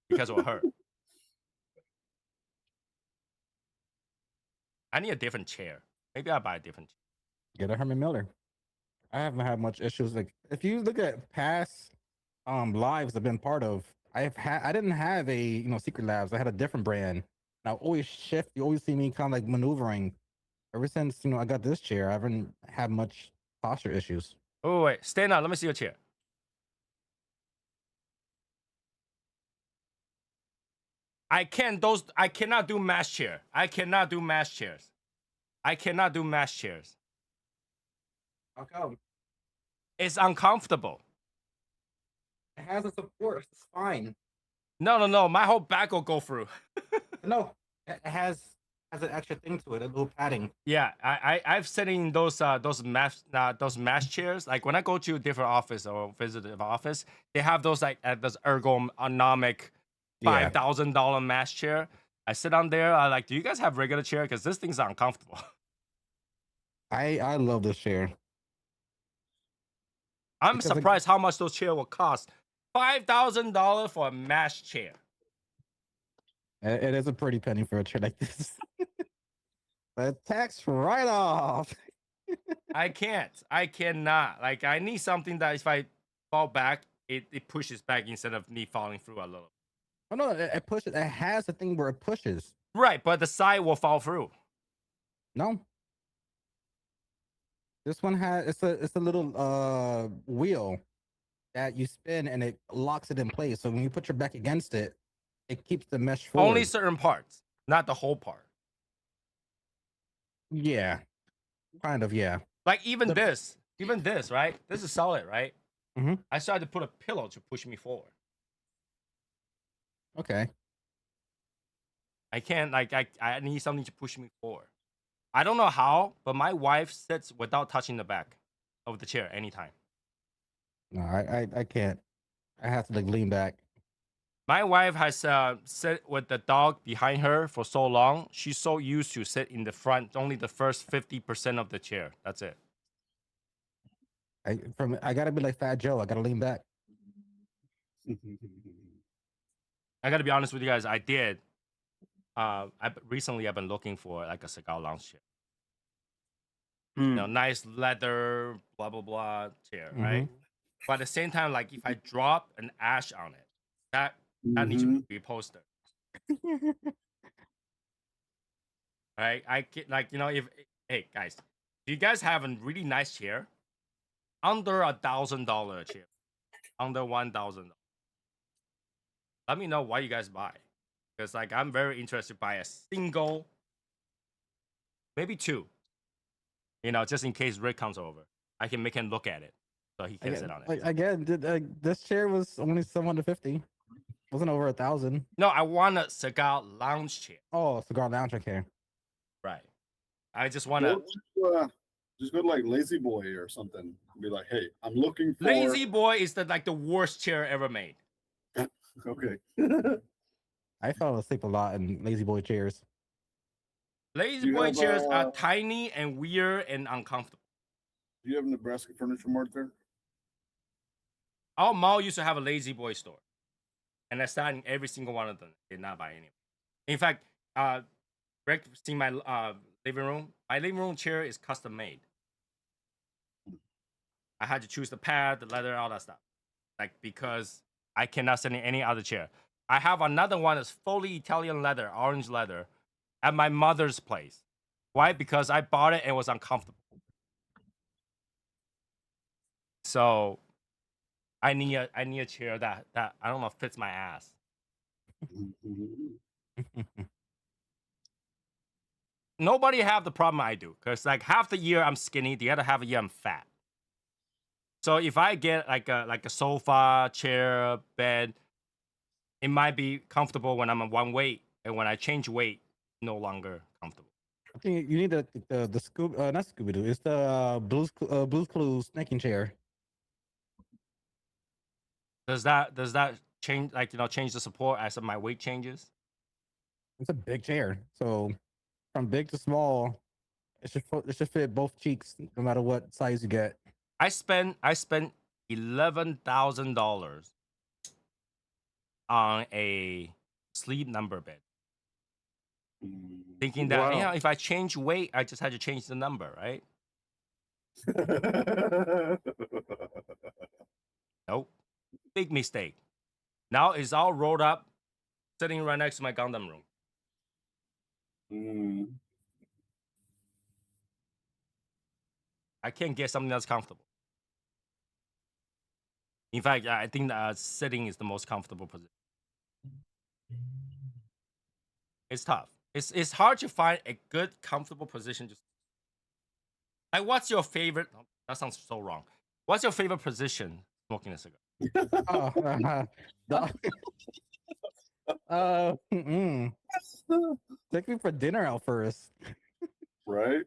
Because it will hurt. I need a different chair. Maybe I'll buy a different chair. Get a Herman Miller. I haven't had much issues. Like if you look at past lives I've been part of, I didn't have a Secret Labs. I had a different brand. And I always shift. You always see me kind of like maneuvering. Ever since I got this chair, I haven't had much posture issues. Oh wait, stand up. Let me see your chair. I cannot do mass chair. I cannot do mass chairs. I cannot do mass chairs. How come? It's uncomfortable. It has a support. It's fine. No. My whole back will go through. No, it has an extra thing to it, a little padding. Yeah, I've sat in those mass chairs. Like when I go to a different office or visit an office, they have those like those ergonomic Yeah. $5,000 mass chair. I sit on there. I like, do you guys have regular chair? Because this thing's uncomfortable. I love this chair. I'm Because, like- surprised how much those chairs will cost. $5,000 for a mass chair. It is a pretty penny for a chair like this. The tax write-off. I can't. I cannot. Like I need something that if I fall back, it pushes back instead of me falling through a little. Oh no, it pushes. It has a thing where it pushes. Right, but the side will fall through. No. This one has it's a little wheel that you spin and it locks it in place. So when you put your back against it, it keeps the mesh forward. Only certain parts, not the whole part. Yeah. Kind of, yeah. Like even this, right? This is solid, right? Mhm. I started to put a pillow to push me forward. Okay. I can't like I need something to push me forward. I don't know how, but my wife sits without touching the back of the chair anytime. No, I can't. I have to like lean back. My wife has sit with the dog behind her for so long. She's so used to sit in the front, only the first 50% of the chair. That's it. I gotta be like Fat Joe. I gotta lean back. I gotta be honest with you guys. I did. Recently I've been looking for like a cigar lounge chair. You know, nice leather, blah blah blah chair, right? But at the same time, like if I drop an ash on it, that needs to be posted. Right? I get like if hey guys, do you guys have a really nice chair? Under $1,000 chair, under $1,000. Let me know what you guys buy, because like I'm very interested by a single, maybe two You know, just in case Rick comes over, I can make him look at it, so he can sit on it. Again, this chair was only 750. Wasn't over 1,000. No, I want a cigar lounge chair. Oh, cigar lounge chair. Right. I just want to. Just go to like Lazy Boy or something. Be like, hey, I'm looking for. Lazy Boy is the worst chair ever made. Okay. I fell asleep a lot in Lazy Boy chairs. Lazy Boy chairs are tiny and weird and uncomfortable. Do you have Nebraska Furniture Mart there? Our mall used to have a Lazy Boy store, and I sat in every single one of them. Did not buy any. In fact, Rick, seen my living room. My living room chair is custom made. I had to choose the pad, the leather, all that stuff, like because I cannot sit in any other chair. I have another one that's fully Italian leather, orange leather, at my mother's place. Why? Because I bought it and it was uncomfortable. So I need a chair that I don't know fits my ass. Nobody have the problem I do, because like half the year I'm skinny, the other half of the year I'm fat. So if I get like a sofa, chair, bed, it might be comfortable when I'm on one weight, and when I change weight, no longer comfortable. I think you need the Scooby, not Scooby Doo. It's the Blue's Clues snacking chair. Does that change, like, you know, change the support as my weight changes? It's a big chair, so from big to small, it should fit both cheeks, no matter what size you get. I spent $11,000 on a sleep number bed, thinking that Wow. if I change weight, I just had to change the number, right? Nope, big mistake. Now it's all rolled up, sitting right next to my Gundam room. I can't get something that's comfortable. In fact, I think sitting is the most comfortable position. It's tough. It's hard to find a good, comfortable position. Just like, what's your favorite? Oh, that sounds so wrong. What's your favorite position smoking a cigar? Take me for dinner out first. Right.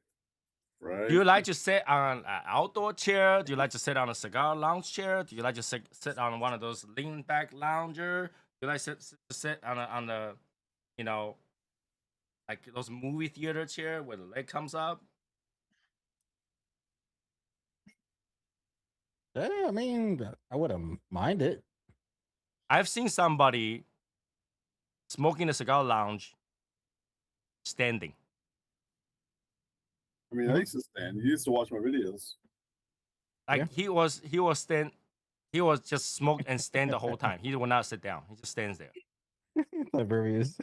Do you like to sit on an outdoor chair? Do you like to sit on a cigar lounge chair? Do you like to sit on one of those lean back lounger? Do you like to sit on the, you know, like those movie theater chair where the leg comes up? Yeah, I mean, I wouldn't mind it. I've seen somebody smoking a cigar lounge standing. I mean, I used to stand. You used to watch my videos. Like, he was just smoke and stand the whole time. He will not sit down. He just stands there. Tiberius.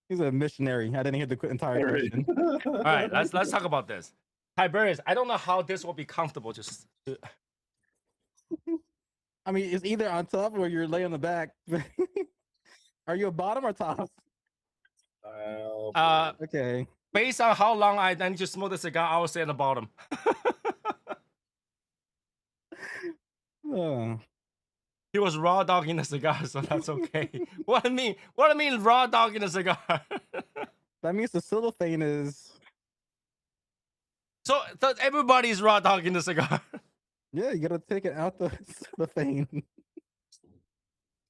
He's a missionary. I didn't hear the entire question. All right, let's talk about this. Tiberius, I don't know how this will be comfortable. Just I mean, it's either on top or you're laying on the back. Are you a bottom or top? Okay. Based on how long I need to smoke the cigar, I will say on the bottom. He was raw dogging the cigar, so that's okay. What I mean raw dogging the cigar? That means the cellophane is. So everybody's raw dogging the cigar. Yeah, you gotta take it out the cellophane.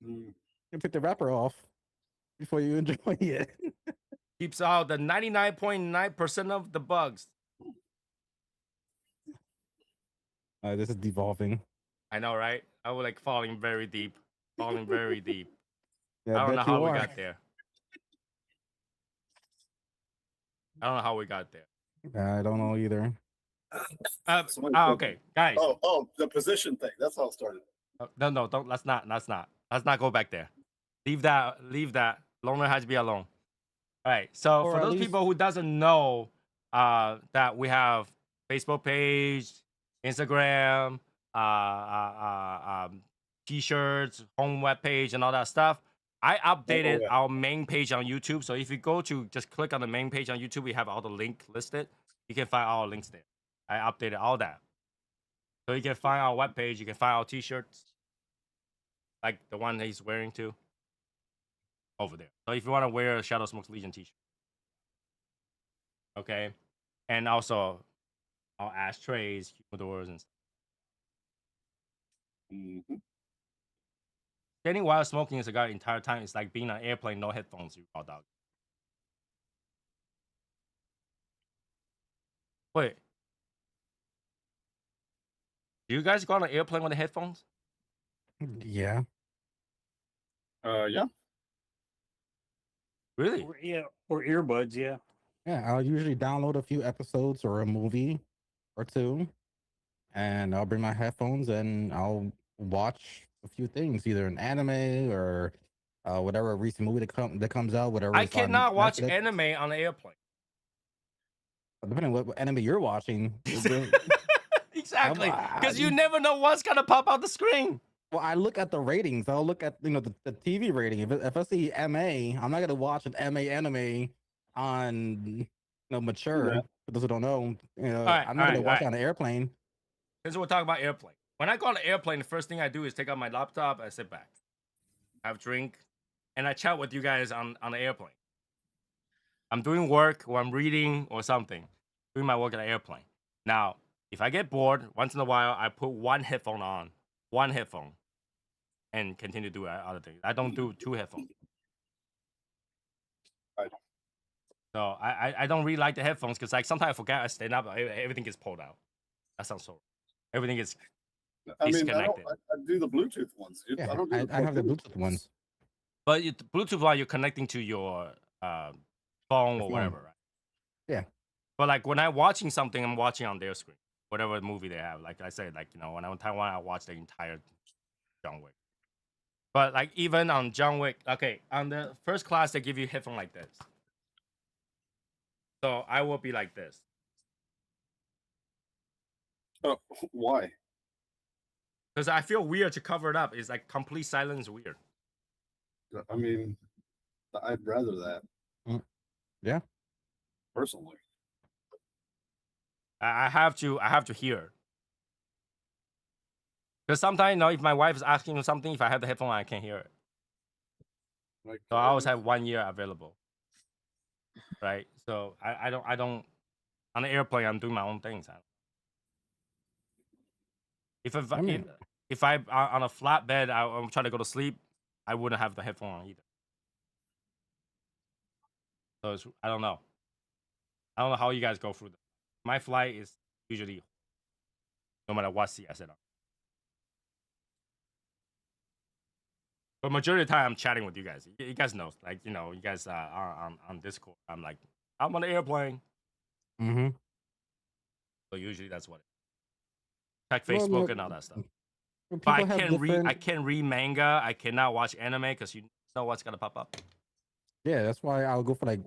You take the wrapper off before you enjoy it. Keeps out the 99.9% of the bugs. This is devolving. I know, right? I was like falling very deep. Yeah, I don't know bet how you we are. got there. I don't know how we got there. I don't know either. Okay, guys. Oh, the position thing. That's how it started. No, don't. Let's not go back there. Leave that. Loner has to be alone. All right. So Or for at those least- people who doesn't know, that we have Facebook page, Instagram, T-shirts, home web page, and all that stuff. I updated yeah. our main page on YouTube. So if you go to just click on the main page on YouTube, we have all the link listed. You can find all links there. I updated all that. So you can find our webpage, you can find our t-shirts, like the one he's wearing too, over there. So if you want to wear a Shadow Smokes Legion t-shirt, okay, and also our ashtrays, humidors, and stuff. Mhm. Standing while smoking a cigar the entire time is like being on an airplane, no headphones. You raw dog. Wait, do you guys go on an airplane with the headphones? Yeah. Yeah. Really? Or, yeah, or earbuds. Yeah. Yeah. I'll usually download a few episodes or a movie or two, and I'll bring my headphones and I'll watch a few things, either an anime or whatever recent movie that comes out, whatever I is on cannot watch Netflix. anime on an airplane. Depending on what anime you're watching. Exactly, because you never know what's gonna pop out the screen. Well, I look at the ratings. I'll look at the TV rating. If I see MA, I'm not gonna watch an MA anime on mature. Yeah. For those who don't know, right, I'm not gonna all watch right. it on an airplane. Since we're talking about airplane, when I go on an airplane, the first thing I do is take out my laptop, I sit back, have a drink, and I chat with you guys on the airplane. I'm doing work or I'm reading or something, doing my work on the airplane. Now, if I get bored, once in a while, I put one headphone, and continue to do other things. I don't do two headphones. Right. So I don't really like the headphones because like sometimes I forget I stand up, everything gets pulled out. That sounds so. Everything is I mean, disconnected. I do the Bluetooth ones. Yeah, I don't do I have the Bluetooth ones. But the Bluetooth while you're connecting to your phone or whatever, right? Yeah. But like when I'm watching something, I'm watching on their screen, whatever movie they have. Like I said, like when I'm in Taiwan, I watch the entire John Wick. But like even on John Wick, okay, on the first class they give you headphone like this. So I will be like this. Oh, why? Because I feel weird to cover it up. It's like complete silence weird. I mean, I'd rather that. Yeah. Personally. I have to hear. Because sometimes, if my wife is asking me something, if I have the headphone, I can't hear it. Like, So I always have 1 year available. Right? So I don't on the airplane I'm doing my own things. If I on a flat bed I'm trying to go to sleep, I wouldn't have the headphone on either. So I don't know. I don't know how you guys go through that. My flight is usually no matter what seat I sit on. But majority of the time I'm chatting with you guys. You guys know, like you guys are on Discord. I'm like, I'm on the airplane. Mm-hmm. So usually that's what it is. Check Well, Facebook no, and all that stuff. People But I have can't read. different. I can't read manga. I cannot watch anime because you know what's gonna pop up. Yeah, that's why I'll go for like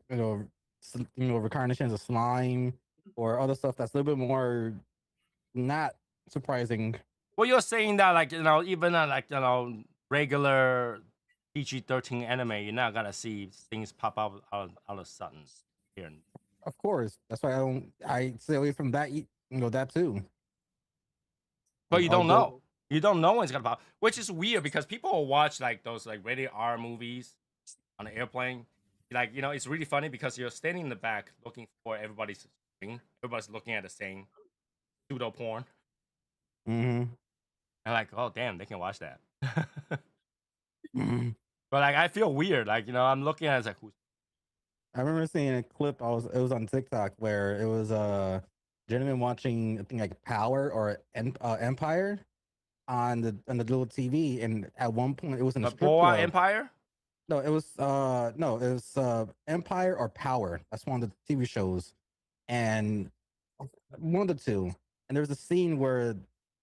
reincarnations of slime or other stuff that's a little bit more not surprising. Well, you're saying that like even like regular PG-13 anime, you're not gonna see things pop up all of a sudden here. Of course, that's why I stay away from that. That too. But you I'll don't go- know. You don't know when it's gonna pop, which is weird because people will watch like those like rated R movies on an airplane. Like it's really funny because you're standing in the back looking for everybody's screen. Everybody's looking at the same pseudo porn. Mhm. And like, oh damn, they can watch that. Mhm. But like, I feel weird. Like I'm looking at it, it's like, who's I remember seeing a clip. It was on TikTok where it was a gentleman watching I think like Power or Empire on the little TV, and at one point it was in a the strip Boa club. Empire? No, it was Empire or Power. That's one of the TV shows, and one of the two. And there's a scene where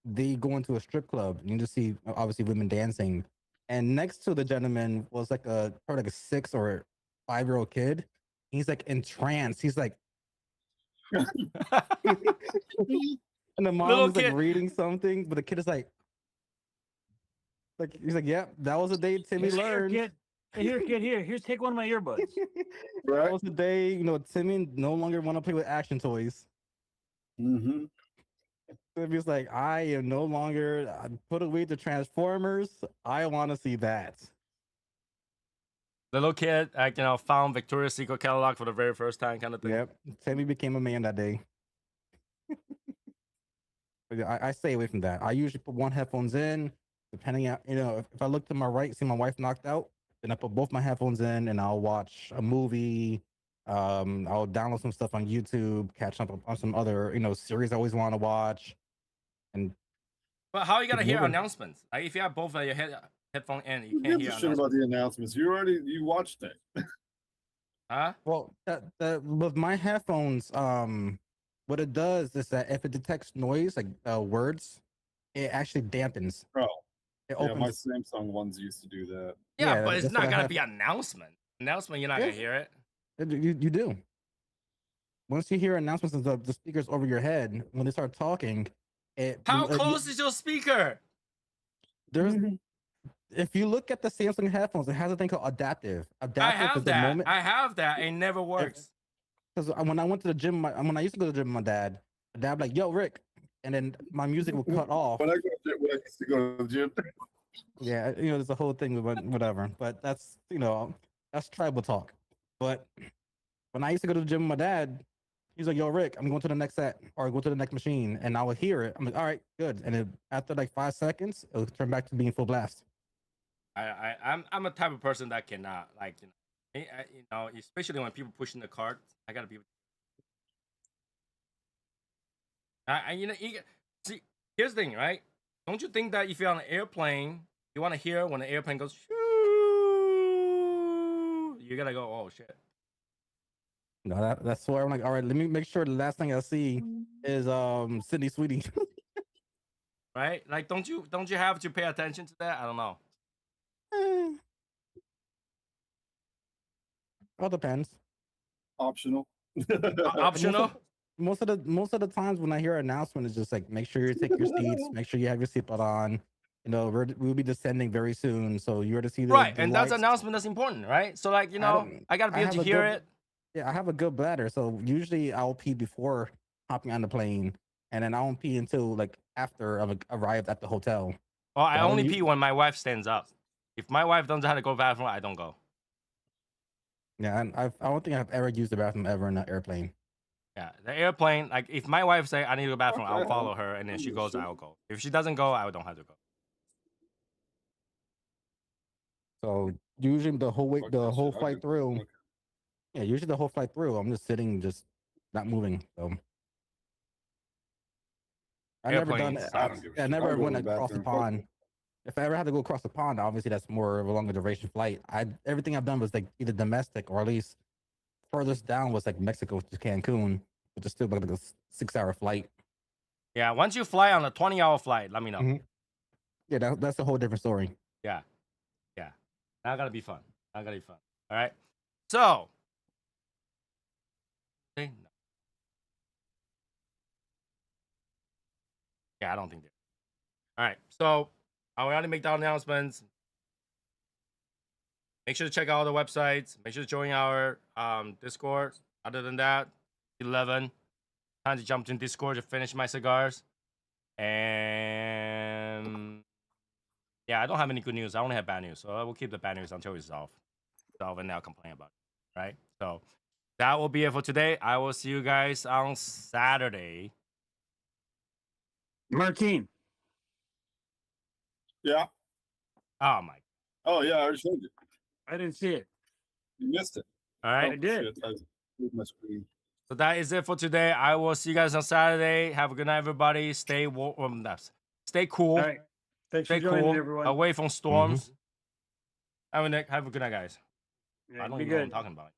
they go into a strip club, and you just see obviously women dancing, and next to the gentleman was like probably like a 6 or 5-year-old kid. He's like entranced. He's like, and the mom Little is like kid. reading something, but the kid is like he's like, yep, that was a day Timmy Yes, sir, learned. kid. Hey, here, kid, here, take one of my earbuds. That Right? was the day, Timmy no longer want to play with action toys. Mm-hmm. Timmy's like, I am no longer put away the Transformers. I want to see that. Little kid, like, found Victoria's Secret catalog for the very first time, kind of thing. Yep. Timmy became a man that day. But yeah, I stay away from that. I usually put one headphones in, depending on, if I look to my right, see my wife knocked out, then I put both my headphones in and I'll watch a movie. I'll download some stuff on YouTube, catch up on some other, series I always want to watch. And But how are you keep gonna hear moving. announcements? Like, if you have both of your headphone in, you Who can't gives hear a shit about announcements. the announcements? You watched it. Huh? Well, that with my headphones, what it does is that if it detects noise, like words, it actually dampens. Oh, It yeah, my opens. Samsung ones used to do that. Yeah, Yeah, but it's that's what not I gonna have. be announcement. Announcement, you're not Yeah. gonna hear it. You do. Once you hear announcements of the speakers over your head, when they start talking, How close is your speaker? there's if you look at the Samsung headphones, it has a thing called adaptive. I Adaptive is have the that. moment. I have that. It never works. Because when I went to the gym, when I used to go to the gym with my dad would be like, "Yo, Rick," and then my music would cut off. When I used to go to the gym. Yeah, there's a whole thing with whatever, but that's that's tribal talk. But when I used to go to the gym with my dad, he's like, "Yo, Rick, I'm going to the next set or go to the next machine," and I would hear it. I'm like, "All right, good." And then after like 5 seconds, it would turn back to being full blast. I'm a type of person that cannot, like, especially when people pushing the cart. I gotta be. See, here's the thing, right? Don't you think that if you're on an airplane, you want to hear when the airplane goes, shoo, you gotta go, oh shit. No, that's why I'm like, all right, let me make sure the last thing I see is Sydney Sweetie. Right? Like, don't you have to pay attention to that? I don't know. All depends. Optional. Optional. Most of the times when I hear an announcement, it's just like, make sure you take your seats, make sure you have your seatbelt on. We'll be descending very soon, so you're to see the Right, the and that's lights. announcement that's important, right? So, like, I gotta be able have to a hear good- it. Yeah, I have a good bladder, so usually I'll pee before hopping on the plane, and then I won't pee until like after I've arrived at the hotel. Well, I I don't only u- pee when my wife stands up. If my wife doesn't know how to go to the bathroom, I don't go. Yeah, and I don't think I've ever used the bathroom ever in an airplane. Yeah, the airplane, like, if my wife say I need to go to the bathroom, I'll Okay. follow her, and then she goes, I'll go. If she doesn't go, I don't have to go. So usually the whole Fuck the that whole shit. flight through, Okay. yeah, usually the whole flight through, I'm just sitting, just not moving. So I never done. Airplanes, I, don't give a I shit. never I'll go went to the across the bathroom. Fuck pond. If I ever had to go across the pond, obviously that's more of a longer duration flight. Everything I've done was like either domestic or at least furthest down was like Mexico to Cancun, which is still like a 6-hour flight. Yeah, once you fly on a 20-hour flight, let me know. Mhm. Yeah, that's a whole different story. Yeah. Not gonna be fun. Not gonna be fun. All right. So. Okay, no. Yeah, I don't think they. All right. So I already make the announcements. Make sure to check out all the websites. Make sure to join our Discord. Other than that, 11. Time to jump in Discord to finish my cigars. And yeah, I don't have any good news. I only have bad news. So I will keep the bad news until we resolve and now complain about it. Right? So that will be it for today. I will see you guys on Saturday. Martine. Yeah. Oh my. Oh yeah, I already showed you. I didn't see it. You missed it. All right. I did. Shit, I moved my screen. So that is it for today. I will see you guys on Saturday. Have a good night, everybody. Stay warm. Stay cool. All right. Thanks Stay for joining, cool. everyone. Away from storms. Have a good night, guys. Yeah, I don't be even know what I'm good. talking about.